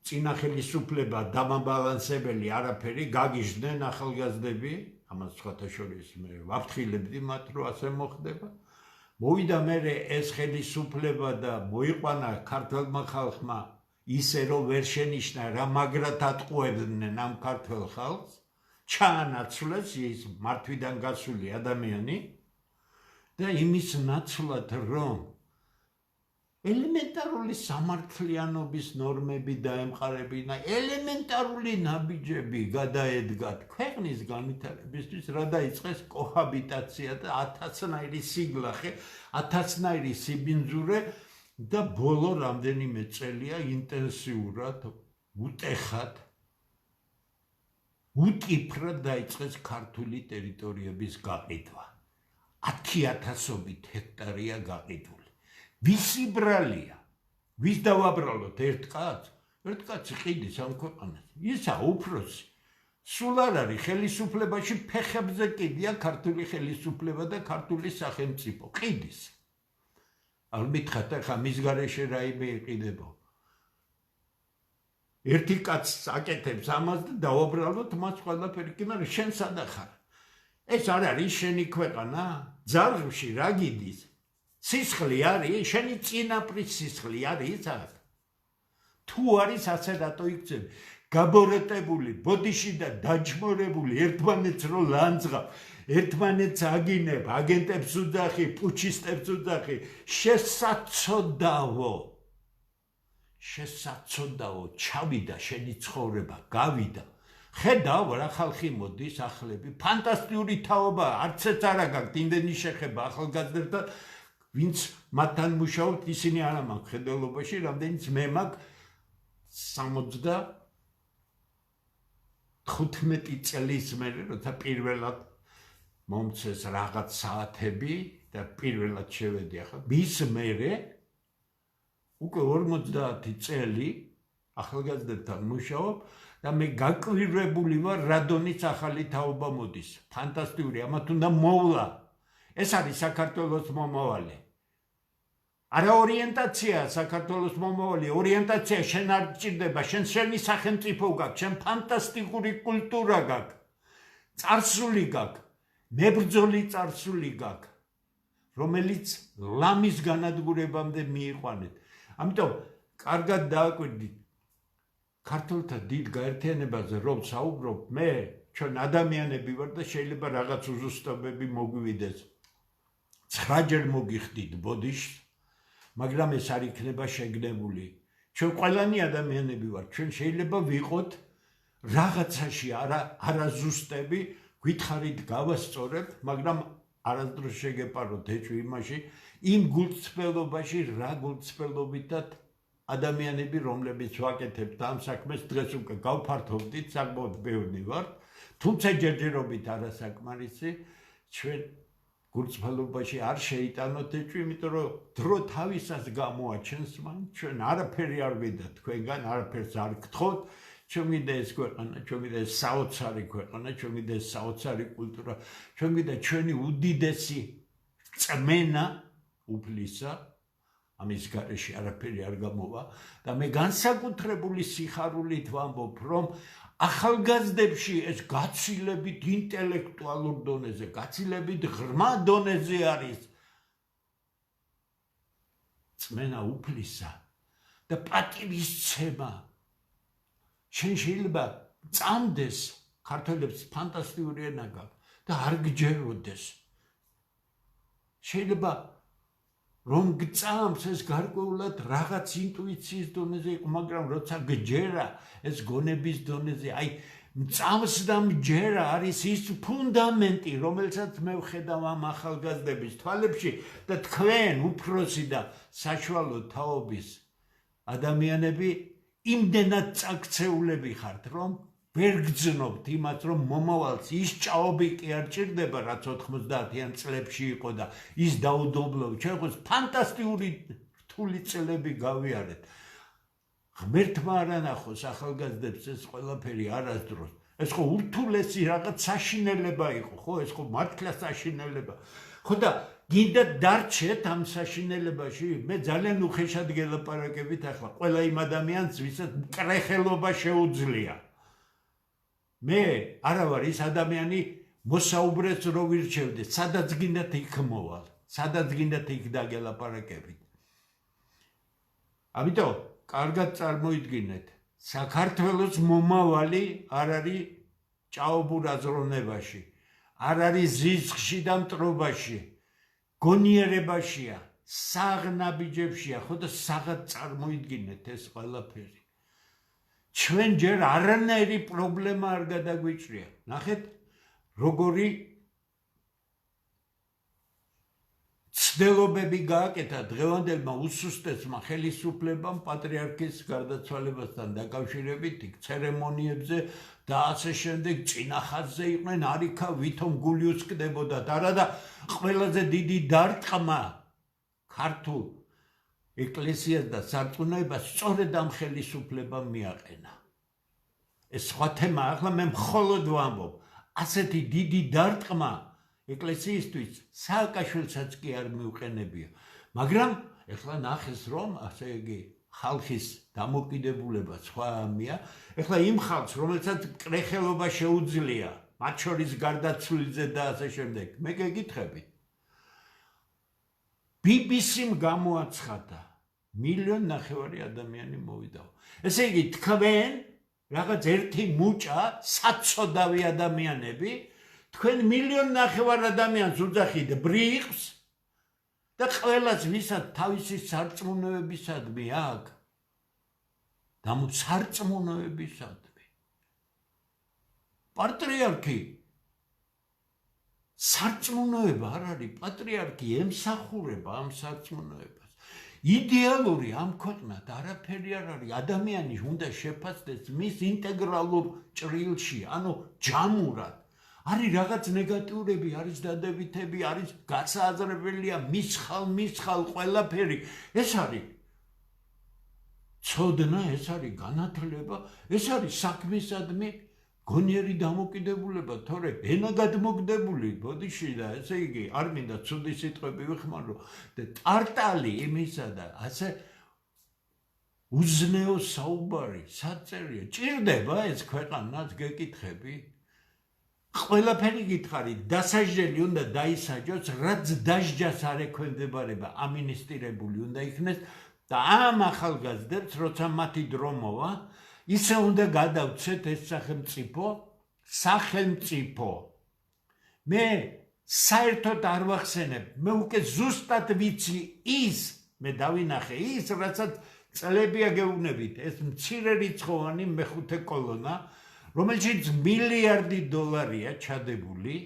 წინა ხელისუფლება დამაბალანსებელი არაფერი გაგიჟდნენ ახალგაზრდები ამას სხვათა შორის მე ვაფრთხილებდი მათ რომ ასე მოხდება მოვიდა მერე ეს ხელისუფლება და მოიყვანა ქართველმა ხალხმა ისე რომ ვერ შენიშნა რა მაგრად ატყუებდნენ ამ ქართველ ხალხს ჩაანაცვლეს ის მართვიდან გასული ადამიანი და იმის ნაცვლად რომ ელემენტარული სამართლიანობის ნორმები დაემყარებინა ელემენტარული ნაბიჯები გადაედგათ ქვეყნის განვითარებისთვის რა დაიწყეს კოჰაბიტაცია და ათასნაირი სიგლახე ათასნაირი სიბინძურე და ბოლო რამდენიმე წელია ინტენსიურად უტეხად უტიფრად დაიწყეს ქართული ტერიტორიების გაყიდვა 10,000-ობით ჰექტარია გაყიდული ვისი ბრალია ვის დავაბრალოთ ერთ კაცი ყიდის ამ ქვეყანას ისა უფროსი სულ არ არის ხელისუფლებაში ფეხებზე კიდია ქართული ხელისუფლება და ქართული სახელმწიფო ყიდის არ მითხათ ახლა მის გარეშე რაიმე იყიდებო ერთი კაცს აკეთებს ამას და დავაბრალოთ მას ყველაფერი კი მაგრამ შენ სადა ხარ ეს არ არის შენი ქვეყანა ძაღლში რა გიდის სისხლი არის შენი წინაპრის სისხლი არის აქ თუ არის ასე რატო იქცევ გაბოროტებული ბოდიში და დაჯმორებული ერთმანეთს რო ლანძღავ ერთმანეთს აგინებ აგენტებს უძახი პუჩისტებს უძახი შესაძოდაო ჩავიდა შენი ცხოვრება გავიდა ხედავ რა ხალხი მოდის ახლები ფანტასტიკური თაობა არც ერთ არ აგაქვთ იმდენი შეხება ახალგაზრდა ვინც მათთან მუშაობთ ისინი არ მაქვს ხედელობაში რამდენიც მე მაქვს 75 წლის მერე როცა პირველად მომწეს რაღაც საათები და პირველად შევედი ახლა მის მერე უკვე 50 წელი ახალგაზრდებთან მუშაობ და მე გაკვირვებული ვარ რადონიც ახალი თაობა მოდის ფანტასტიკური ამათ უნდა მოვლა ეს არის საქართველოს მომავალი არა ორიენტაცია საქართველოს მომავალი ორიენტაცია შენ არ გჭირდება შენი სახელმწიფო გაქვს შენ ფანტასტიკური კულტურა გაქვს წარსული გაქვს მებრძოლი წარსული გაქვს რომელიც ლამის განადგურებამდე მიიყვანეთ ამიტომ კარგად დააკვირდით ქართულთა დიდ გაერთიანებაზე რომ საუბრობ მე ჩვენ ადამიანები ვარ და შეიძლება რაღაც უზუსტობები მოგვივიდეს 9-ჯერ მოგიხდით ბოდიშს მაგრამ ეს არ იქნება შეგნებული ჩვენ ყველანი ადამიანები ვართ ჩვენ შეიძლება ვიყოთ რაღაცაში არაზუსტები გითხარით გავასწორებ მაგრამ არასდროს შეგეპაროთ ეჭვი იმაში იმ გულწრფელობაში რა გულწრფელობითად ადამიანები რომლებიც ვაკეთებთ ამ საქმეს დღეს უკვე გავფართოვდით საკმაოდ ბევრი ვართ თუმცა ჯერჯერობით არასაკმარისი ჩვენ გულწრფელობაში არ შეიტანოთ ეჭვი იმიტომ რომ დრო თავისას გამოაჩენს მან ჩვენ არაფერი არ ვიდა თქვენგან არაფერს არ გთხოვთ ჩვენ გვინდა ეს ქვეყანა, ჩვენ გვინდა ეს საოცარი ქვეყანა, ჩვენ გვინდა ეს საოცარი კულტურა, ჩვენ გვინდა ჩვენი უდიდესი წმენა უფლისა, ამის გარეშე არაფერი არ გამოვა და მე განსაკუთრებული სიხარულით ვამბობ, რომ ახალგაზრდებში ეს გაცილებით ინტელექტუალურ დონეზე, გაცილებით ღრმა დონეზე არის წმენა უფლისა და პატივისცემა. შენ შეიძლება წამდეს ქართველებს ფანტასტიკური ენა გაქვს და არ გჯეროდეს. შეიძლება რომ გწამს ეს გარკვეულად რაღაც ინტუიციის დონეზე იყო, მაგრამ როცა გჯერა ეს გონების დონეზე, აი წამს და მჯერა არის ის ფუნდამენტი, რომელსაც მე ვხედავ ამ ახალგაზრდების თვალებში და თქვენ უფროსი და საშუალო თაობის ადამიანები იმდენად წაქცეულები ხართ, რომ ვერ გძნობთ იმას, რომ მომავალს ის ჭაობი კი არ ჭირდება, რაც 90-იან წლებში იყო და ის დაუდობლო. ჩვენ ხო ფანტასტიკური რთული წლები გავიარეთ. ღმერთმა არ ანახოს ახალგაზრდებს ეს ყველაფერი არასდროს. ეს ხო ურთულესი რაღაც საშინელება იყო, ხო? ეს ხო მართლა საშინელება. ხო და გინდა დარჩეთ ამ საშინელებაში? მე ძალიან უხეშად გელაპარაკებით ახლა ყველა იმ ადამიანს, ვისაც მკრეხელობა შეუძლია. მე არა ვარ ის ადამიანი მოსაუბრეს რო ვირჩევდე, სადაც გინდათ იქ მოვალ, სადაც გინდათ იქ დაგელაპარაკებით. ამიტომ კარგად წარმოიდგინეთ, საქართველოს მომავალი არ არის ჭაობურ აზროვნებაში, არ არის ზიზღში და მტრობაში, გონიერებაშია, საღნაბიჯებშია, ხო და საღად წარმოიდგინეთ ეს ყველაფერი. ჩვენ ჯერ არანაირი პრობლემა არ გადაგვიჭრია. ნახეთ, როგორი ცდილობები გააკეთა დღევანდელმა უსუსტესმა ხელისუფლებამ პატრიარქის გარდაცვალებასთან დაკავშირებით იქ ცერემონიებზე და ასე შემდეგ წინა ხაზზე იყვნენ არიქა ვითომ გული უსკდებოდათ. არა და ყველაზე დიდი დარტყმა ქართულ ეკლესიას და სარწმუნოებას სწორედ ამ ხელისუფლებამ მიაყენა. ეს სხვა თემა, ახლა მე მხოლოდ ვამბობ, ასეთი დიდი დარტყმა ეკლესიისთვის სააკაშვილსაც კი არ მიუყენებია. მაგრამ ეხლა ნახეს, რომ ასე იგი ხალხის დამოკიდებულება სხვაა. ეხლა იმ ხალხს, რომელსაც მკრეხელობა შეუძლია, მათ შორის გარდაცვლიზე და ასე შემდეგ, მე გეკითხებით. BBC-მ გამოაცხადა 1.5 მილიონი ადამიანი მოვიდა. ესე იგი თქვენ რაღაც ერთი მუჭა საცოდავი ადამიანები თქვენ 1.5 მილიონი ადამიანს უძახით ბრიყვს და ყველას ვისაც თავისი სარწმუნოებისადმი აქვს. სარწმუნოებისადმი. პატრიარქი სარწმუნოება არ არის, პატრიარქი ემსახურება ამ სარწმუნოებას. იდეალური ამ ქვეყნად არაფერი არ არის. ადამიანი უნდა შეფასდეს მის ინტეგრალურ ჭრილში, ანუ ჯამურად. არის რაღაც ნეგატიურები, არის დადებითები, არის გასააზრებელია, მისხალ ყველაფერი. ეს არის ცოდნა, ეს არის განათლება, ეს არის საქმისადმი გონიერი დამოკიდებულება, თორე ენა გადმოგდებული, ბოდიში და ესე იგი არ მინდა ცუდი სიტყვები ვიხმარო და ტარტალი იმისა და ასე უზნეო საუბარი, საწერია, ჭირდება ეს ქვეყანას გეკითხები? ყველაფერი გითხარი, დასაჯდელი უნდა დაისაჯოს, რაც დასჯას არ ექვემდებარება, ამინისტირებული უნდა იქნეს და ამ ახალგაზრდებს, როცა მათი დრო მოვა, ისე უნდა გადავცეთ ეს სახელმწიფო. მე საერთოდ არ ვახსენებ, მე უკვე ზუსტად ვიცი ის, მე დავინახე ის, რასაც წლებია გეუბნებით, ეს მცირე რიცხოვანი მეხუთე კოლონა, რომელშიც $1 მილიარდი ჩადებული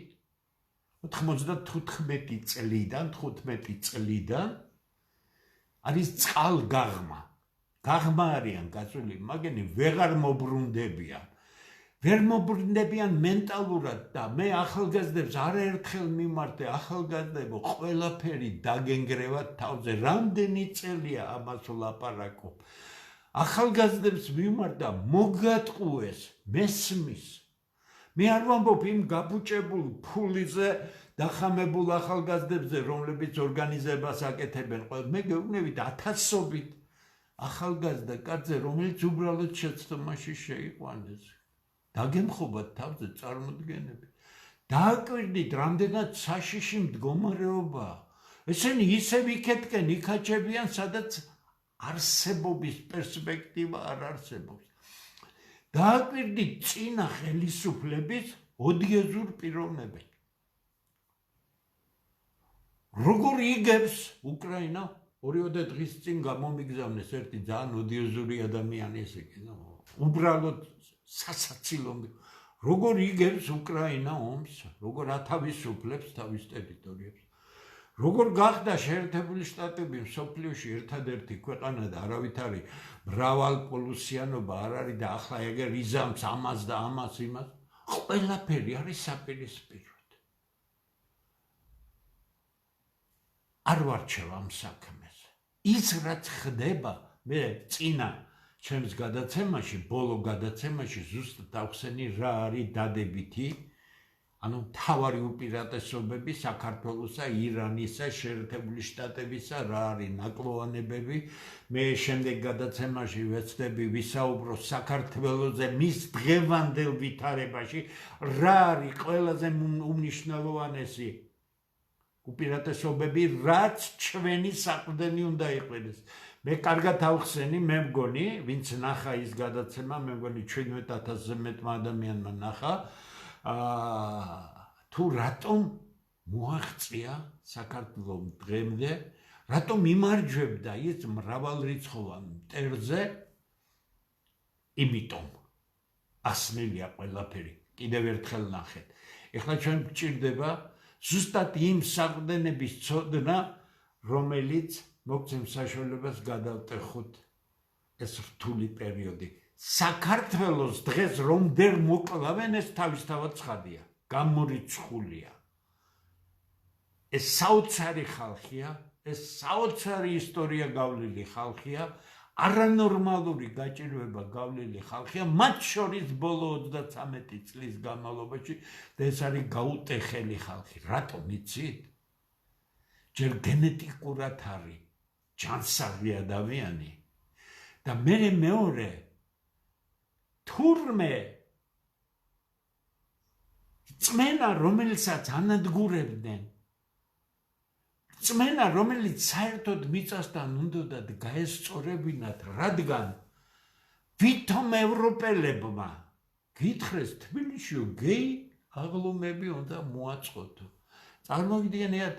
95 წლიდან არის წყალგაღმა. გაღმა არიან გაწული, მაგენი ვეღარ მობრუნდებიან. ვერ მობრუნდებიან მენტალურად და მე ახალგაზრდებს არაერთხელ მიმართე, ახალგაზრდებო, ყველაფერი დაგენგრევათ თავზე. რამდენი წელია ამას ვლაპარაკობ. ახალგაზრდებს მიმართა მოგატყუეს მესმის. მე არ ვამბობ იმ გაბუჭებულ ფულიზე დახამებულ ახალგაზრდებზე, რომლებიც ორგანიზებას აკეთებენ. მე გეუბნებით ათასობით ახალგაზრდა კაცზე, რომელიც უბრალოდ შეცდომაში შეიყვანეს. დაგემხობათ თავზე წარმოდგენები. დააკვირდით, რამდენად საშიში მდგომარეობაა. ესენი ისევ იქეთკენ იქაჩებიან, სადაც არსებობის პერსპექტივა არ არსებობს. დააკვირდით წინა ხელისუფლების ოდიეზურ პიროვნებებს. როგორ იგებს უკრაინა? 2 დღის წინ გამომიგზავნეს ერთი ძალიან ოდიოზური ადამიანი, ესე იგი, უბრალოდ სასაცილო. როგორ იგებს უკრაინა ომს, როგორ ათავისუფლებს თავის ტერიტორიებს. როგორ გახდა შეერთებული შტატები მსოფლიოში ერთადერთი ქვეყანა და არავითარი მრავალპოლუსიანობა არ არის და ახლა ეგერ იზამს ამას და ამას იმას, ყველაფერი არის საპირისპიროდ. არ ვარჩევ ამ საქმეს. ის რაც ხდება, მე წინა ჩემს გადაცემაში, ბოლო გადაცემაში ზუსტად ავხსენი რა არის დადებითი, ანუ მთავარი უპირატესობები საქართველოსა, ირანისა, შეერთებული შტატებისა, რა არის ნაკლოვანებები. მე შემდეგ გადაცემაში ვეცდები ვისაუბრო საქართველოზე, მის დღევანდელ ვითარებაში, რა არის ყველაზე უმნიშვნელოვანესი უპირატესობები, რაც ჩვენი საყრდენი უნდა იყვნენ. მე კარგად ავხსენი, მე მგონი, ვინც ნახა ის გადაცემა, მე მგონი 17,000-ზე მეტმა ადამიანმა ნახა. თუ რატომ მოაღწია საქართველოს დღემდე, რატომ იმარჯვებდა ის მრავალრიცხოვან მტერზე, იმიტომ ასმელია ყველაფერი. კიდევ ერთხელ ნახეთ. ეხლა ჩვენ გვჭირდება ზუსტად იმ საყრდენების ცოდნა, რომელიც მოგცემ საშუალებას გადავტეხოთ ეს რთული პერიოდი. საქართველოს დღეს რომ ვერ მოკლავენ, ეს თავისთავად ცხადია, გამორიცხულია. ეს საოცარი ხალხია, ეს საოცარი ისტორია გავლილი ხალხია, არანორმალური გაჭირვება გავლილი ხალხია, მათ შორის ბოლო 33 წლის განმავლობაში და ეს არის გაუტეხელი ხალხი. რატომ იცით? ჯერ გენეტიკურად არის ჯანსაღი ადამიანი და მეორე თურმე წმენა, რომელსაც ანადგურებდნენ, წმენა, რომელიც საერთოდ მიწასთან უნდათ გაესწორებინათ, რადგან ვითომ ევროპელებმა გითხრეს თბილისში გეი აღლუმები უნდა მოაწყოთო. წარმოგიდგენიათ,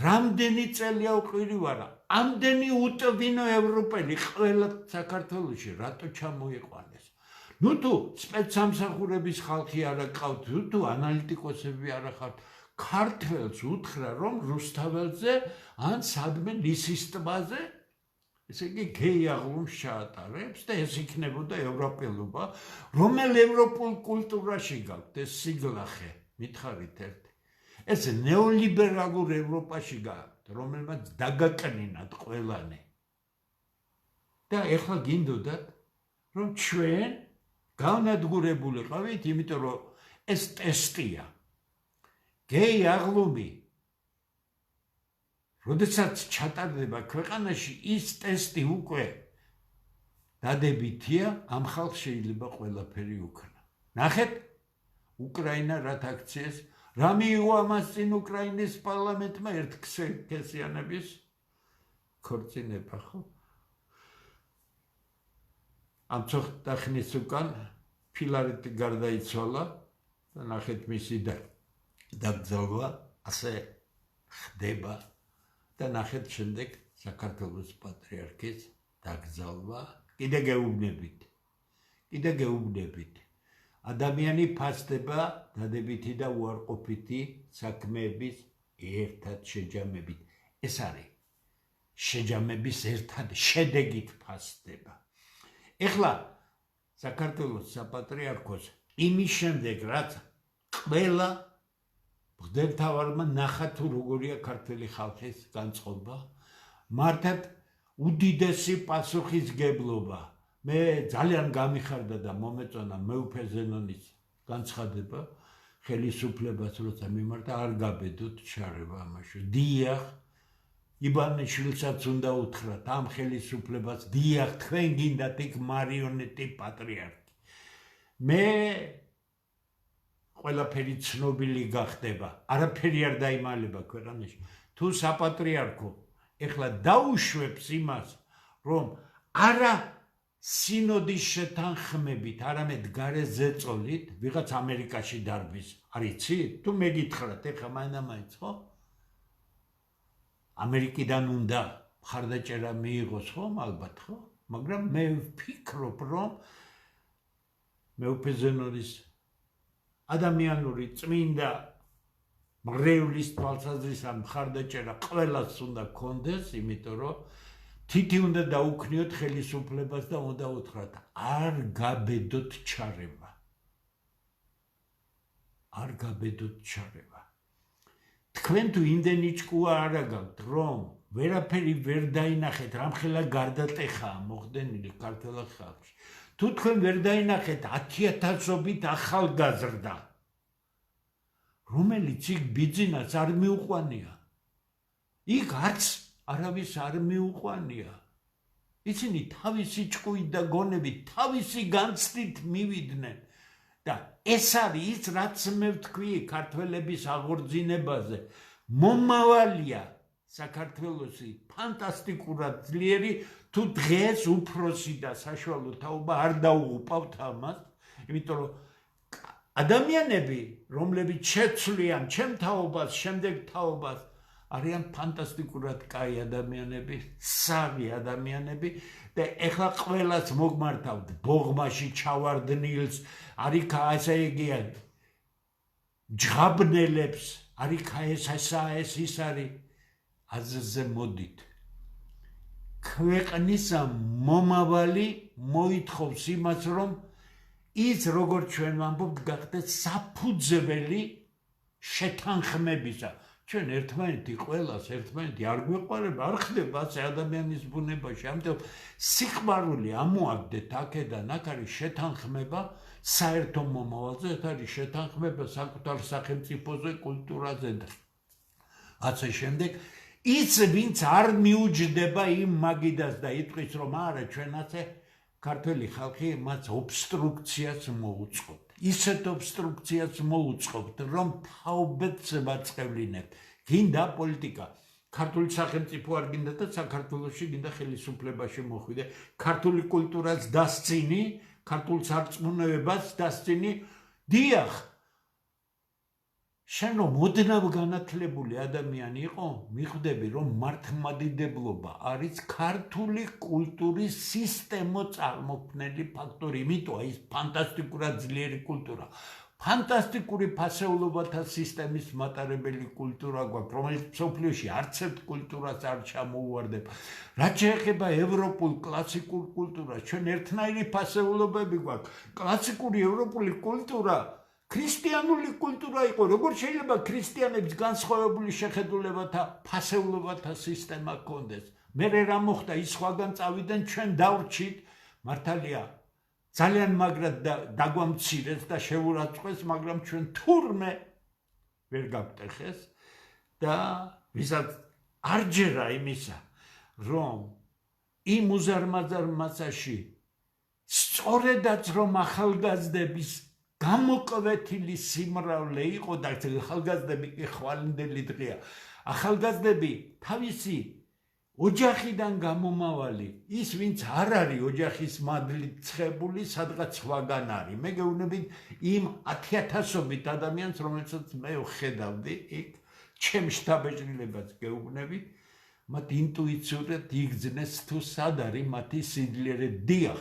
რამდენი წელია უყირივარა, ამდენი უტვინო ევროპელი ყველა საქართველოში რატო ჩამოიყვანეს? ნუ თუ სპეცსამსახურების ხალხი არ აყავთ, თუ ანალიტიკოსები არ ახართ, ქართველს უთხრა, რომ რუსთაველზე ან სადმე ლისის ტბაზე, ესე იგი გეი აღლუმს ჩაატარებს და ეს იქნებოდა ევროპელობა, რომელ ევროპულ კულტურაში გაქვთ ეს სიგლახე, მითხარით ერთი. ეს ნეოლიბერალურ ევროპაში გაქვთ, რომელმაც დაგაკნინათ ყველანი. და ეხლა გინდოდათ, რომ ჩვენ გავნადგურებულიყავით, იმიტომ რომ ეს ტესტია. გეი აღლუმი, როდესაც ჩატარდება ქვეყანაში, ის ტესტი უკვე დადებითია, ამ ხალხს შეიძლება ყველაფერი უქნა. ნახეთ, უკრაინა რა აქციეს, რა მიიღო ამას წინ უკრაინის პარლამენტმა ერთქესიანების ქორწინება, ხო? ამ ცოტა ხნის უკან ფილარეტი გარდაიცვალა და ნახეთ მისი დაკრძალვა ასე ხდება და ნახეთ შემდეგ საქართველოს პატრიარქის დაკრძალვა. კიდე გეუბნებით. ადამიანი ფასდება დადებითი და უარყოფითი საქმეების ერთად შეჯამებით. ეს არის შეჯამების ერთად შედეგით ფასდება. ეხლა საქართველოს საპატრიარქოს იმის შემდეგ, რაც ყველა მღვდელმთავარმა ნახა თუ როგორია ქართველი ხალხის განწყობა, მართად უდიდესი პასუხისგებლობა მე ძალიან გამიხარდა და მომეწონა მეუფე ზენონის განცხადება ხელისუფლებას როცა მიმართა არ გაბედოთ ჩარევა ამაში. დიახ, იბანიშვილსაც უნდა უთხრათ ამ ხელისუფლებას, დიახ, თქვენ გინდათ იქ მარიონეტი პატრიარქი. მე ყველაფერი ცნობილი გახდება, არაფერი არ დაიმალება ქვეყანაში. თუ საპატრიარქო ეხლა დაუშვებს იმას, რომ არა სინოდის შეთანხმებით, არამედ გარე ზეწოლით, ვიღაც ამერიკაში დარბის, არიცით? თუ მეგითხრათ, ეხლა მაინც, ხო? ამერიკიდან უნდა მხარდაჭერა მიიღოს, ხო, ალბათ, ხო? მაგრამ მე ვფიქრობ, რომ მეუფე ზენონის ადამიანური წმინდა მრევლის თვალსაზრისით მხარდაჭერა ყველას უნდა გქონდეს, იმიტომ რომ თითი უნდა დაუქნიოთ ხელისუფლებას და უნდა უთხრათ, არ გაბედოთ ჩარევა. არ გაბედოთ ჩარევა. თქვენ თუ იმდენი ჭკუა არ აგაქვთ, რომ ვერაფერი ვერ დაინახეთ, რამხელა გარდატეხაა მოხდენილი ქართულ ხალხში. თუ თქვენ ვერ დაინახეთ 10,000-ობით ახალგაზრდა, რომელიც იქ ბიძინას არ მიუყვანია. იქ არც არავის არ მიუყვანია. ისინი თავისი ჭკუით და გონებით, თავისი განცდით მივიდნენ. და ეს არის ის, რაც მე ვთქვი ქართველების აღორძინებაზე. მომავალია საქართველოსი ფანტასტიკურად ძლიერი, თუ დღეს უფროსი და საშუალო თაობა არ დაუღუპავთ ამას, იმიტომ რომ ადამიანები, რომლებიც შეცვლიან ჩემ თაობას, შემდეგ თაობას, არიან ფანტასტიკურად კაი ადამიანები, საღი ადამიანები და ეხლა ყველას მოგმართავთ ბოღმაში ჩავარდნილს, არიქა ასე იგია ჯღაბნელებს, არიქა ეს ის არის, აზზე მოდით. ქვეყნისა მომავალი მოითხოვს იმას, რომ ის როგორც ჩვენ ვამბობთ, გახდეს საფუძველი შეთანხმებისა. ჩვენ ერთმანეთი ყველას ერთმანეთი არ გვეყარება, არ ხდება ასე ადამიანის ბუნებაში. ამიტომ სიყვარული ამოაგდეთ აქედან, აქ არის შეთანხმება საერთო მომავალზე, ეს არის შეთანხმება საკუთარ სახელმწიფოზე, კულტურაზე და ასე შემდეგ. ის ვინც არ მიუჯდება იმ მაგიდას და იტყვის, რომ არა ჩვენ ასე ქართველი ხალხი მას ობსტრუქციას მოუწყობთ. ისეთ ობსტრუქციას მოუწყობთ, რომ თაობებს ვაწყევლინებთ. გინდა პოლიტიკა. ქართული სახელმწიფო არ გინდა და საქართველოში გინდა ხელისუფლებაში მოხვიდე. ქართული კულტურას დასცინი, ქართულ სარწმუნოებას დასცინი. დიახ, შენ რომ ოდნავ განათლებული ადამიანი იყო, მიხვდები, რომ მართლმადიდებლობა არის ქართული კულტურის სისტემოწარმოქმნელი ფაქტორი, იმიტომ ის ფანტასტიკურად ძლიერი კულტურა. ფანტასტიკური ფასეულობათა სისტემის მატარებელი კულტურა გვაქვს, რომელიც მსოფლიოში არც ერთ კულტურას არ ჩამოუვარდება. რაც შეეხება ევროპულ კლასიკურ კულტურას, ჩვენ ერთნაირი ფასეულობები გვაქვს. კლასიკური ევროპული კულტურა ქრისტიანული კულტურა იყო, როგორ შეიძლება ქრისტიანებს განსხვავებული შეხედულებათა ფასეულობათა სისტემა ჰქონდეს. მერე რა მოხდა, ის სხვაგან წავიდნენ, ჩვენ დავრჩით, მართალია ძალიან მაგრად დაგვამცირეს და შეურაცხყვეს, მაგრამ ჩვენ თურმე ვერ გავტეხეს და ვისაც არ ჯერა იმისა, რომ იმ უზარმაზარ მასაში სწორედაც რომ ახალგაზრდების გამოკვეთილი სიმრავლე იყო და ახალგაზრდები კი ხვალინდელი დღეა. ახალგაზრდები თავისი ოჯახიდან გამომავალი, ის ვინც არ არის ოჯახის მადლით ცხებული, სადღაც სხვაგან არის. მე გეუბნებით იმ 10,000-ობით ადამიანს, რომელსაც მე ვხედავდი იქ, ჩემ შთაბეჭდილებას გეუბნებით, მათ ინტუიციურად იგრძნეს თუ სად არის მათი სიძლიერე. დიახ.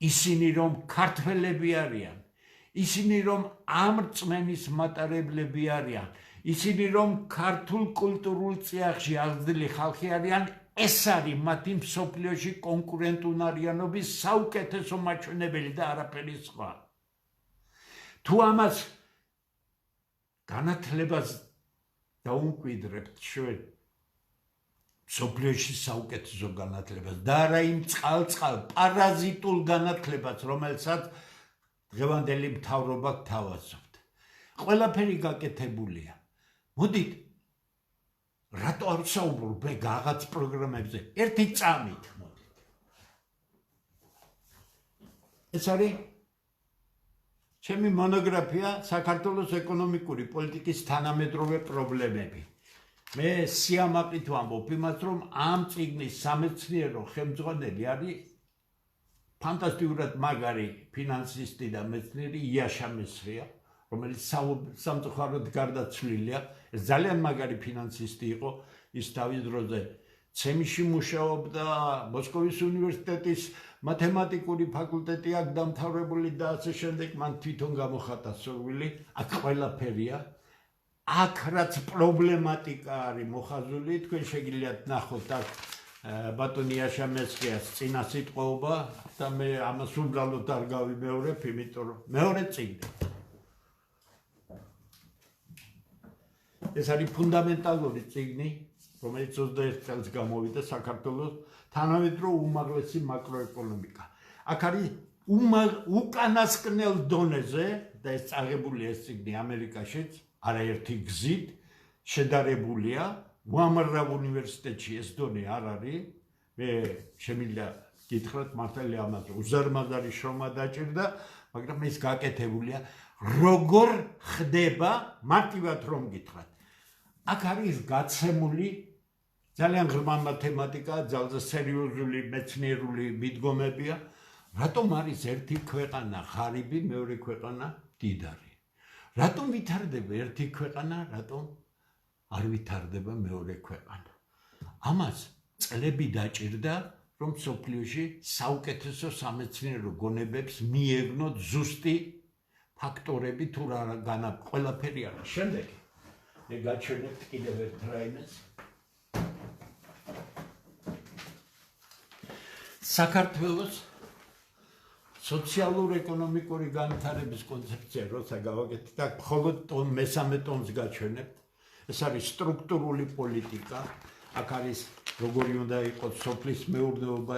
ისინი რომ ქართველები არიან, ისინი რომ ამ რწმენის მატარებლები არიან, ისინი რომ ქართულ კულტურულ წიაღში აღზრდილი ხალხი არიან, ეს არის მათი მსოფლიოში კონკურენტუნარიანობის საუკეთესო მაჩვენებელი და არაფერი სხვა. თუ ამას განათლებას დაუმკვიდრებთ ჩვენ მსოფლიოში საუკეთესო განათლებას და არა იმ წყალ პარაზიტულ განათლებას, რომელსაც დღევანდელი მთავრობა გთავაზობთ. ყველაფერი გაკეთებულია. მოდით, რატო არ ვსაუბრობ რაღაც პროგრამებზე? ერთი წამით მოდით. ეს არის ჩემი მონოგრაფია საქართველოს ეკონომიკური პოლიტიკის თანამედროვე პრობლემები. მე სიამაყით ვამბობ იმას, რომ ამ წიგნის სამეცნიერო ხელმძღვანელი არის ფანტასტიკურად მაგარი ფინანსისტი და მეცნიერი იაშა მესხია, რომელიც სამწუხაროდ გარდაცვლილია. ეს ძალიან მაგარი ფინანსისტი იყო, ის თავის დროზე ცემიში მუშაობდა, მოსკოვის უნივერსიტეტის მათემატიკური ფაკულტეტი აქ დამთავრებული და ასე შემდეგ, მან თვითონ გამოხატა სურვილი, აქ ყველაფერია. აქ რაც პრობლემატიკა არის მოხაზული, თქვენ შეგიძლიათ ნახოთ აქ ბატონი იაშა მესხიას წინა სიტყვაობა და მე ამას უბრალოდ არ გავიმეორებ, იმიტომ რომ მეორე წიგნი. ეს არის ფუნდამენტალური წიგნი, რომელიც 21 წელს გამოვიდა საქართველოს თანამედროვე უმაღლესი მაკროეკონომიკა. აქ არის უკანასკნელ დონეზე და ეს წაღებულია ეს წიგნი ამერიკაშიც, არაერთი გზით შედარებულია. უამრავ უნივერსიტეტში ეს დონე არ არის. მე შემიძლია გითხრათ მართალი ამაზე უზარმაზარი შრომა დაჭირდა, მაგრამ ეს გაკეთებულია. როგორ ხდება, მარტივად რომ გითხრათ. აქ არის გაცემული ძალიან ღრმა მათემატიკა, ძალზე სერიოზული მეცნიერული მიდგომებია. რატომ არის ერთი ქვეყანა ღარიბი, მეორე ქვეყანა მდიდარი? რატომ ვითარდება ერთი ქვეყანა, რატომ არ ვითარდება მეორე ქვეყანა? ამას წლები დაჭირდა, რომ მსოფლიოში საუკეთესო სამეცნიერო გონებებს მიეღნოთ ზუსტი ფაქტორები თუ რა ყველაფერი არა. შემდეგი მე გაჩვენებთ კიდევ ერთ რაიმეს. საქართველოს სოციალურ-ეკონომიკური განვითარების კონცეფცია როცა გავაკეთეთ, აქ მხოლოდ მესამე ტომს გაჩვენებთ. ეს არის სტრუქტურული პოლიტიკა. აქ არის როგორი უნდა იყოს სოფლის მეურნეობა,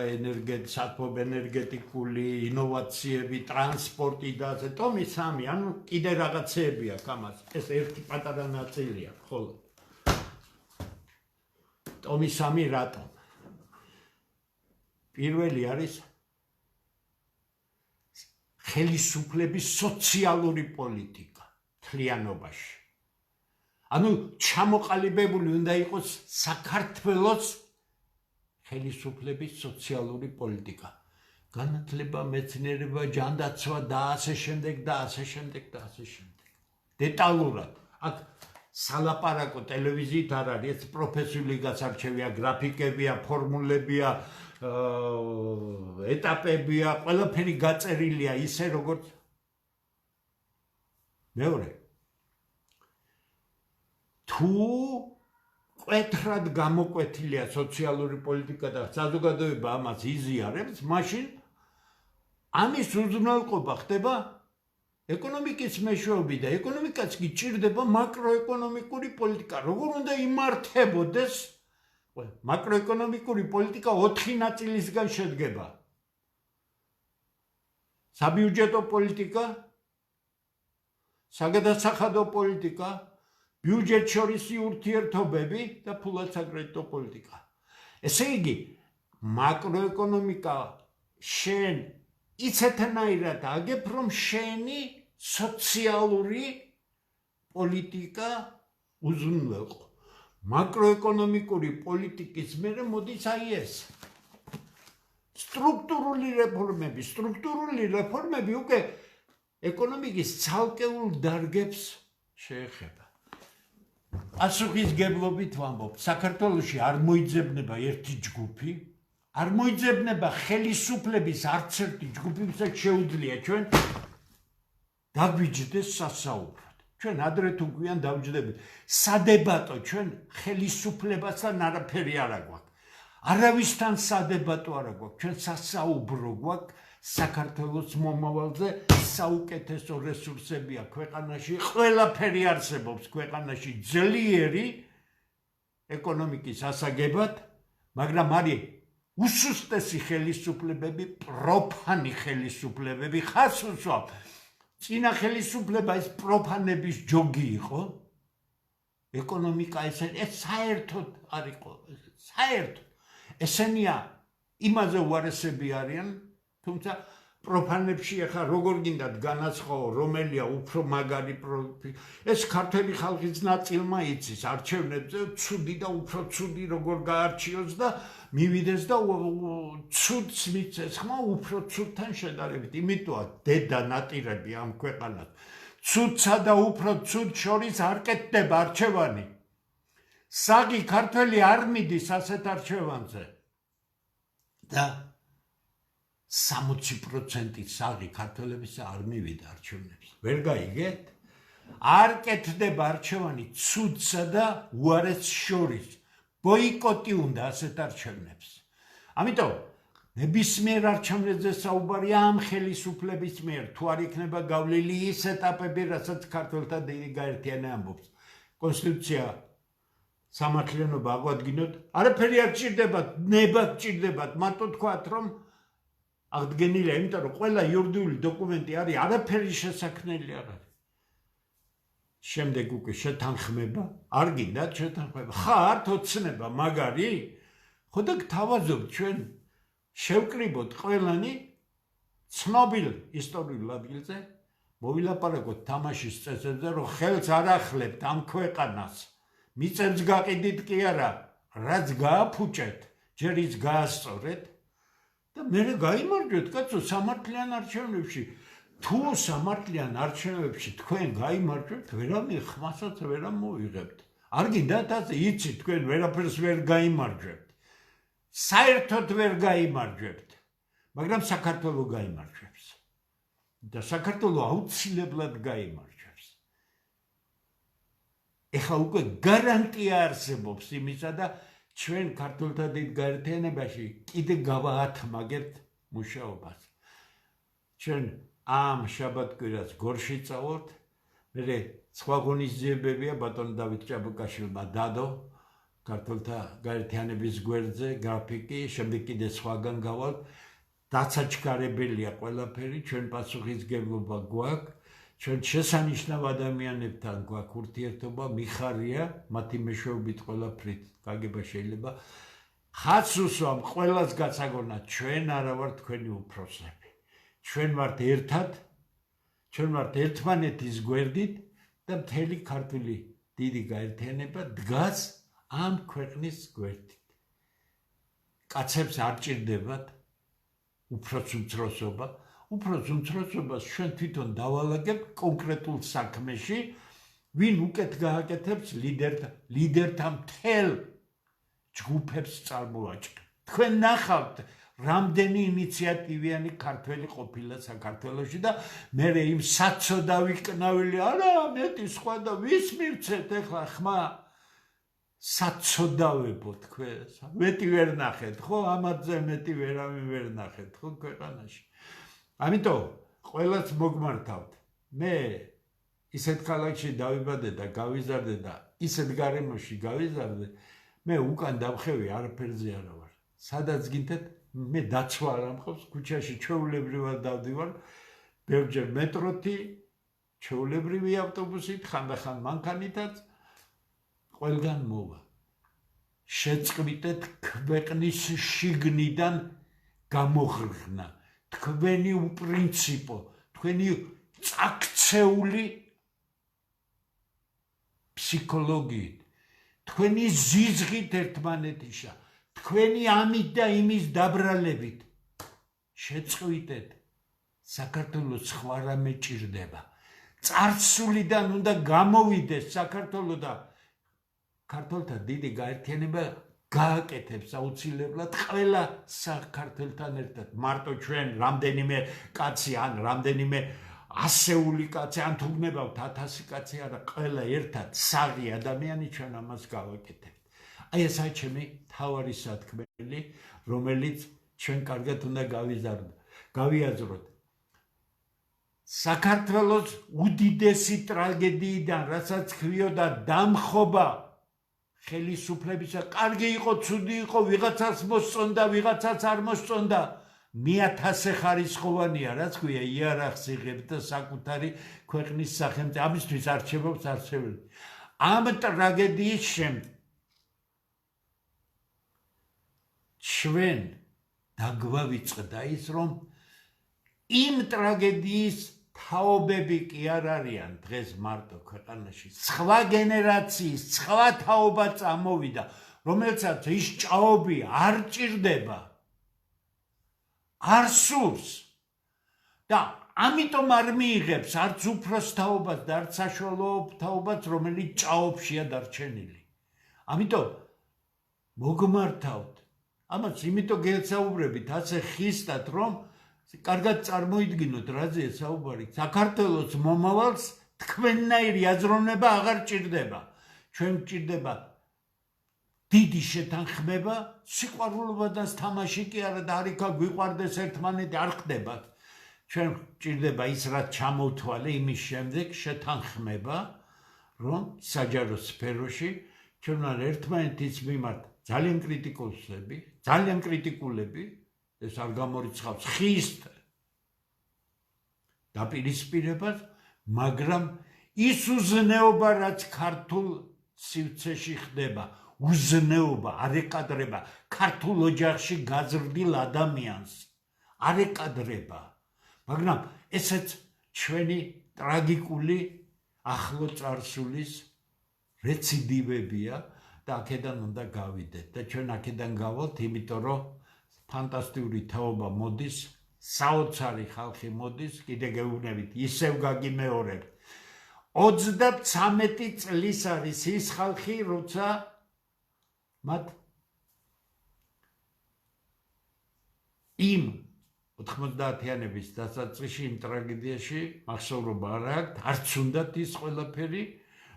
საათბობ ენერგეტიკული, ინოვაციები, ტრანსპორტი და ასე. ტომი 3, ანუ კიდე რაღაცეები აქვს ამას. ეს ერთი პატარა ნაწილია მხოლოდ. ტომი 3 რატომ? პირველი არის ხელისუფლების სოციალური პოლიტიკა მთლიანობაში. ანუ ჩამოყალიბებული უნდა იყოს საქართველოს ხელისუფლების სოციალური პოლიტიკა. განათლება, მეცნიერება, ჯანდაცვა და ასე შემდეგ და ასე შემდეგ და ასე შემდეგ. დეტალურად. აქ სალაპარაკო ტელევიზიით არ არის, ეს პროფესიული გასარჩევია, გრაფიკებია, ფორმულებია, ეტაპებია, ყველაფერი გაწერილია ისე როგორც მეორე. თუ კვეთრად გამოკვეთილია სოციალური პოლიტიკა და საზოგადოება ამას იზიარებს, მაშინ ამის უზრუნველყოფა ხდება ეკონომიკის მეშვეობით და ეკონომიკაც კი ჭირდება მაკროეკონომიკური პოლიტიკა. როგორ უნდა იმართებოდეს? მაკროეკონომიკური პოლიტიკა 4 ნაწილისგან შედგება. საბიუჯეტო პოლიტიკა, საგადასახადო პოლიტიკა, ბიუჯეტშორისი ურთიერთობები და ფულადსაკრედიტო პოლიტიკა. ესე იგი, მაკროეკონომიკა შენ იცეთნაირად აგებ, რომ შენი სოციალური პოლიტიკა უზრუნველყო. მაკროეკონომიკური პოლიტიკის მერე მოდის აი ეს. სტრუქტურული რეფორმები უკვე ეკონომიკის ცალკეულ დარგებს შეეხება. პასუხისგებლობით ვამბობ, საქართველოში არ მოიძებნება ერთი ჯგუფი, არ მოიძებნება ხელისუფლების არც ერთი ჯგუფი, ვისაც შეუძლია ჩვენ დაგვიჯდეს სასაუბროდ. ჩვენ ადრე თუ გვიან დავჯდებით. სადებატო ჩვენ ხელისუფლებასთან არაფერი არ აგვაქვს. არავისთან სადებატო არ აგვაქვს. ჩვენ სასაუბრო გვაქვს საქართველოს მომავალზე, საუკეთესო რესურსებია ქვეყანაში, ყველაფერი არსებობს ქვეყანაში ძლიერი ეკონომიკის ასაგებად მაგრამ არის უსუსტესი ხელისუფლებები, პროფანი ხელისუფლებები, ხას უსვამ. წინა ხელისუფლება ეს პროფანების ჯოგი იყო. ეკონომიკა ეს საერთოდ არ იყო, საერთოდ. ესენია იმაზე უარესები არიან, თუმცა პროფანებში ახლა როგორ გინდათ განაცხაო, რომელია უფრო მაგარი ეს ქართველი ხალხის ნაწილმა იცის არჩევნებზე ცუდი და უფრო ცუდი როგორ გაარჩიოს და მივიდეს და ცუდს მიცეს ხმა უფრო ცუდთან შედარებით. იმიტოა დედა ნატირები ამ ქვეყანას. ცუდსა და უფრო ცუდ შორის არ კეთდება არჩევანი. საღი ქართველი არ მიდის ასეთ არჩევანზე. და 60% საღი ქართველების არ მივიდა არჩევნებს. ვერ გაიგეთ? არ კეთდება არჩევანი ცუდსა და უარესს შორის. ბოიკოტი უნდა ასეთ არჩევნებს. ამიტომ ნებისმიერ არჩევნებზე საუბარია ამ ხელისუფლების მიერ, თუ არ იქნება გავლილი ის ეტაპები, რასაც ქართველთა დიდი გაერთიანება ამბობს. კონსტიტუცია სამართლიანობა აღვადგინოთ, არაფერი არ გჭირდებათ, ნება გჭირდებათ, მარტო თქვათ, რომ აღდგენილია, იმიტომ რომ ყველა იურიდიული დოკუმენტი არის, არაფერი შესაქმნელი არ არის. შემდეგ უკვე შეთანხმება, არ გინდათ შეთანხმება, ხართ ოცნება მაგარი? ხო და გთავაზობთ ჩვენ შევკრიბოთ ყველანი ცნობილ ისტორიულ ადგილზე, მოვილაპარაკოთ თამაშის წესებზე, რომ ხელს არ ახლებთ ამ ქვეყანას. მიწებს გაყიდით კი არა, რაც გააფუჭეთ, ჯერ ის გაასწორეთ და მერე გაიმარჯვეთ, კაცო, სამართლიან არჩევნებში. თუ სამართლიან არჩევნებში თქვენ გაიმარჯვებთ, ვერავინ ხმასაც ვერ ამოიღებთ. არ გინდათ ასე, იცით თქვენ ვერაფერს ვერ გაიმარჯვებთ. საერთოდ ვერ გაიმარჯვებთ, მაგრამ საქართველოს გაიმარჯვებს. და საქართველოს აუცილებლად გაიმარჯვებს. ეხლა უკვე გარანტია არსებობს იმისა და ჩვენ ქართველთა დიდ გაერთიანებაში კიდე გავაათმაგებთ მუშაობას. ჩვენ ამ შაბათ-კვირას გორში წავართ, მერე სხვა ღონისძიებებია ბატონ დავით ჭაბუკაშვილმა დადო ქართველთა გაერთიანების გვერდზე გრაფიკი, შემდეგ კიდე სხვაგან გავალთ. დაცაჩქარებელია ყველაფერი, ჩვენ პასუხისმგებლობა გვაქვს, ჩვენ შესანიშნავ ადამიანებთან გვაქვს ურთიერთობა, მიხარია მათი მეშვეობით ყველაფრით გაგება შეიძლება. ხაც უსვამ ყველას გასაგონად, ჩვენ არა ვართ თქვენი უფროსები. ჩვენ ვართ ერთად, ჩვენ ვართ ერთმანეთის გვერდით და მთელი ქართული დიდი გაერთიანება დგას ამ ქვეყნის გვერდით. კაცებს არ ჭირდებათ უფროს უმცროსობა, უფროს უმცროსობას ჩვენ თვითონ დავალაგებთ კონკრეტულ საქმეში, ვინ უკეთ გააკეთებს ლიდერთა მთელ ჯგუფებს წარმოაჩენთ. თქვენ ნახავთ რამდენი ინიციატივიანი ქართველი ყოფილა საქართველოში და მე იმ საცოდავი კნავილი არა მეტი სხვა და ვის მივცეთ ეხლა ხმა საცოდავებო თქვენ მეტი ვერ ნახეთ ხო ამაზე მეტი ვერავინ ვერ ნახეთ ხო ქვეყანაში. ამიტომ ყველას მოგმართავთ. მე ისეთ ქალაქში დავიბადე და გავიზარდე და ისეთ გარემოში გავიზარდე, მე უკან დავხევი არაფერზე არა ვარ. სადაც გინდათ მე დაცვა არ ამყავს, ქუჩაში ჩვეულებრივად დავდივარ, ბევრჯერ მეტროთი, ჩვეულებრივი ავტობუსით, ხანდახან მანქანითაც, ყველგან მოვა. შეწყვიტეთ ქვეყნის შიგნიდან გამოღრღნა, თქვენი უპრინციპო, თქვენი წაქცეული ფსიქოლოგიით, თქვენი ზიზღით ერთმანეთისა, თქვენი ამით და იმის დაბრალებით შეწყვიტეთ. საქართველოს სხვა რამე ჭირდება. წარსულიდან უნდა გამოვიდეს საქართველო და ქართველთა დიდი გაერთიანება გააკეთებს აუცილებლად ყველა საქართველთან ერთად. მარტო ჩვენ რამდენიმე კაცი ან რამდენიმე ასეული კაცი ან თუ გნებავთ 1000 კაცი არა, ყველა ერთად საღი ადამიანი ჩვენ ამას გავაკეთებთ. აი ესაა ჩემი თავარი სათქმელი, რომელიც ჩვენ კარგად უნდა გავიაზროთ. საქართველოს უდიდესი ტრაგედიიდან, რასაც ქვიოდა დამხობა ხელისუფლებისა კარგი იყო, ცუდი იყო, ვიღაცას მოსწონდა, ვიღაცას არ მოსწონდა. მიათასე ხარისხოვანია, რაც ქვია, იარაღს იღებს და საკუთარი ქვეყნის სახელმწიფო ამისთვის არჩევობს არჩეველი. ამ ტრაგედიის შემდეგ ჩვენ დაგვავიწყდა ის, რომ იმ ტრაგედიის თაობები კი არ არიან დღეს მარტო ქვეყანაში. სხვა გენერაციის, სხვა თაობა წამოვიდა, რომელსაც ის ჭაობი არ ჭირდება, არ სურს და ამიტომ არ მიიღებს არც უფროს თაობას და არც საშუალო თაობას, რომელიც ჭაობშია დარჩენილი. ამიტომ მოგმართავთ. ამას იმიტომ გეცაუბრებით ასე ხისტად, რომ კარგად წარმოიდგინოთ, რაზეა საუბარი. საქართველოს მომავალს თქვენნაირი აზროვნება აღარ ჭირდება. ჩვენ ჭირდება დიდი შეთანხმება, სიყვარულობადას თამაში კი არა და არიქა გვიყვარდეს ერთმანეთი არ ხდება. ჩვენ ჭირდება ის, რაც ჩამოვთვალე იმის შემდეგ შეთანხმება, რომ საჯარო სფეროში ჩვენ არ ერთმანეთის მიმართ ძალიან კრიტიკულები, ეს არ გამორიცხავს ხისტ დაპირისპირებას, მაგრამ ის უზნეობა, რაც ქართულ სივრცეში ხდება, უზნეობა, არ ეკადრება ქართულ ოჯახში გაზრდილ ადამიანს, არ ეკადრება. მაგრამ ესეც ჩვენი ტრაგიკული ახლო წარსულის რეციდივებია და აქედან უნდა გავიდეთ და ჩვენ აქედან გავალთ, იმიტომ რომ ფანტასტიკური თაობა მოდის, საოცარი ხალხი მოდის, კიდე გეუბნებით, ისევ გაგიმეორებთ. 33 წლის არის ის ხალხი, როცა მათ იმ 90-იანების დასაწყისში იმ ტრაგედიაში მახსოვრობა არ აქვთ, არც უნდათ ის ყველაფერი,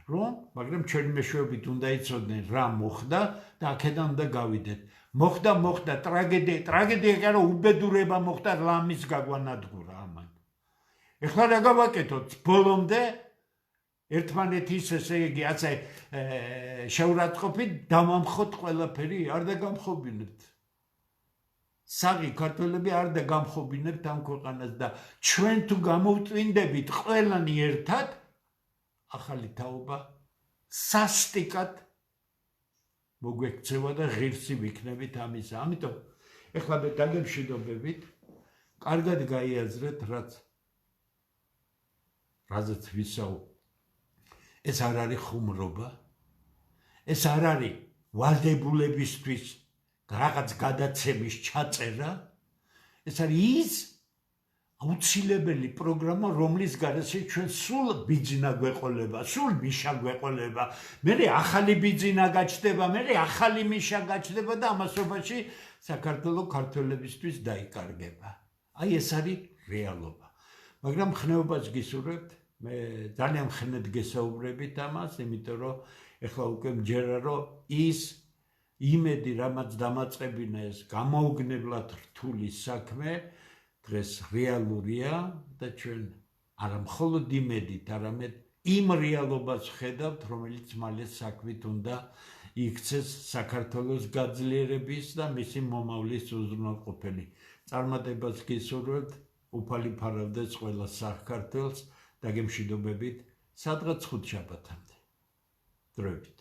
მაგრამ ჩვენი მეშვეობით უნდა იცოდნენ რა მოხდა და აქედან უნდა გავიდეთ. მოხდა ტრაგედია კი არა, უბედურება მოხდა, ლამის გაგვანადგურა ამან. ეხლა რა გავაკეთოთ ბოლომდე ერთმანეთის ესე იგი ასე შეურაცხყოფით დავამხოთ ყველაფერი, არ დაგამხობინებთ. საღი ქართველები არ დაგამხობინებთ ამ ქვეყანას და ჩვენ თუ გამოვწვინდებით ყველანი ერთად, ახალი თაობა სასტიკად მოგვექცევა და ღირსი ვიქნებით ამისა. ამიტომ ეხლა მე დაგემშვიდობებით, კარგად გაიაზრეთ, რაზეც ვისაუბრეთ. ეს არ არის ხუმრობა, ეს არ არის ვალდებულებისთვის რაღაც გადაცემის ჩაწერა, ეს არის ის აუცილებელი პროგრამა, რომლის გარეშე ჩვენ სულ ბიძინა გვეყოლება, სულ მიშა გვეყოლება, მერე ახალი ბიძინა გაჩნდება, მერე ახალი მიშა გაჩნდება და ამასობაში საქართველოს ქართველებისთვის დაიკარგება. აი ეს არის რეალობა. მაგრამ ხნეობას გისურვებთ, მე ძალიან ხნედ გესაუბრებით ამას, იმიტომ რომ ეხლა უკვე მჯერა, რომ ის იმედი, რამაც დამაწყებინა ეს გამოუგნებლად რთული საქმე, დღეს რეალურია და ჩვენ არა მხოლოდ იმედით, არამედ იმ რეალობას ვხედავთ, რომელიც მალე საქმით უნდა იქცეს საქართველოს გაძლიერების და მისი მომავლის უზრუნველყოფელი. წარმატებას გისურვებთ, უფალი ფარავდეს ყველა საქართველოს, დაგემშვიდობებით, სადღაც ხუთშაბათამდე. დროებით.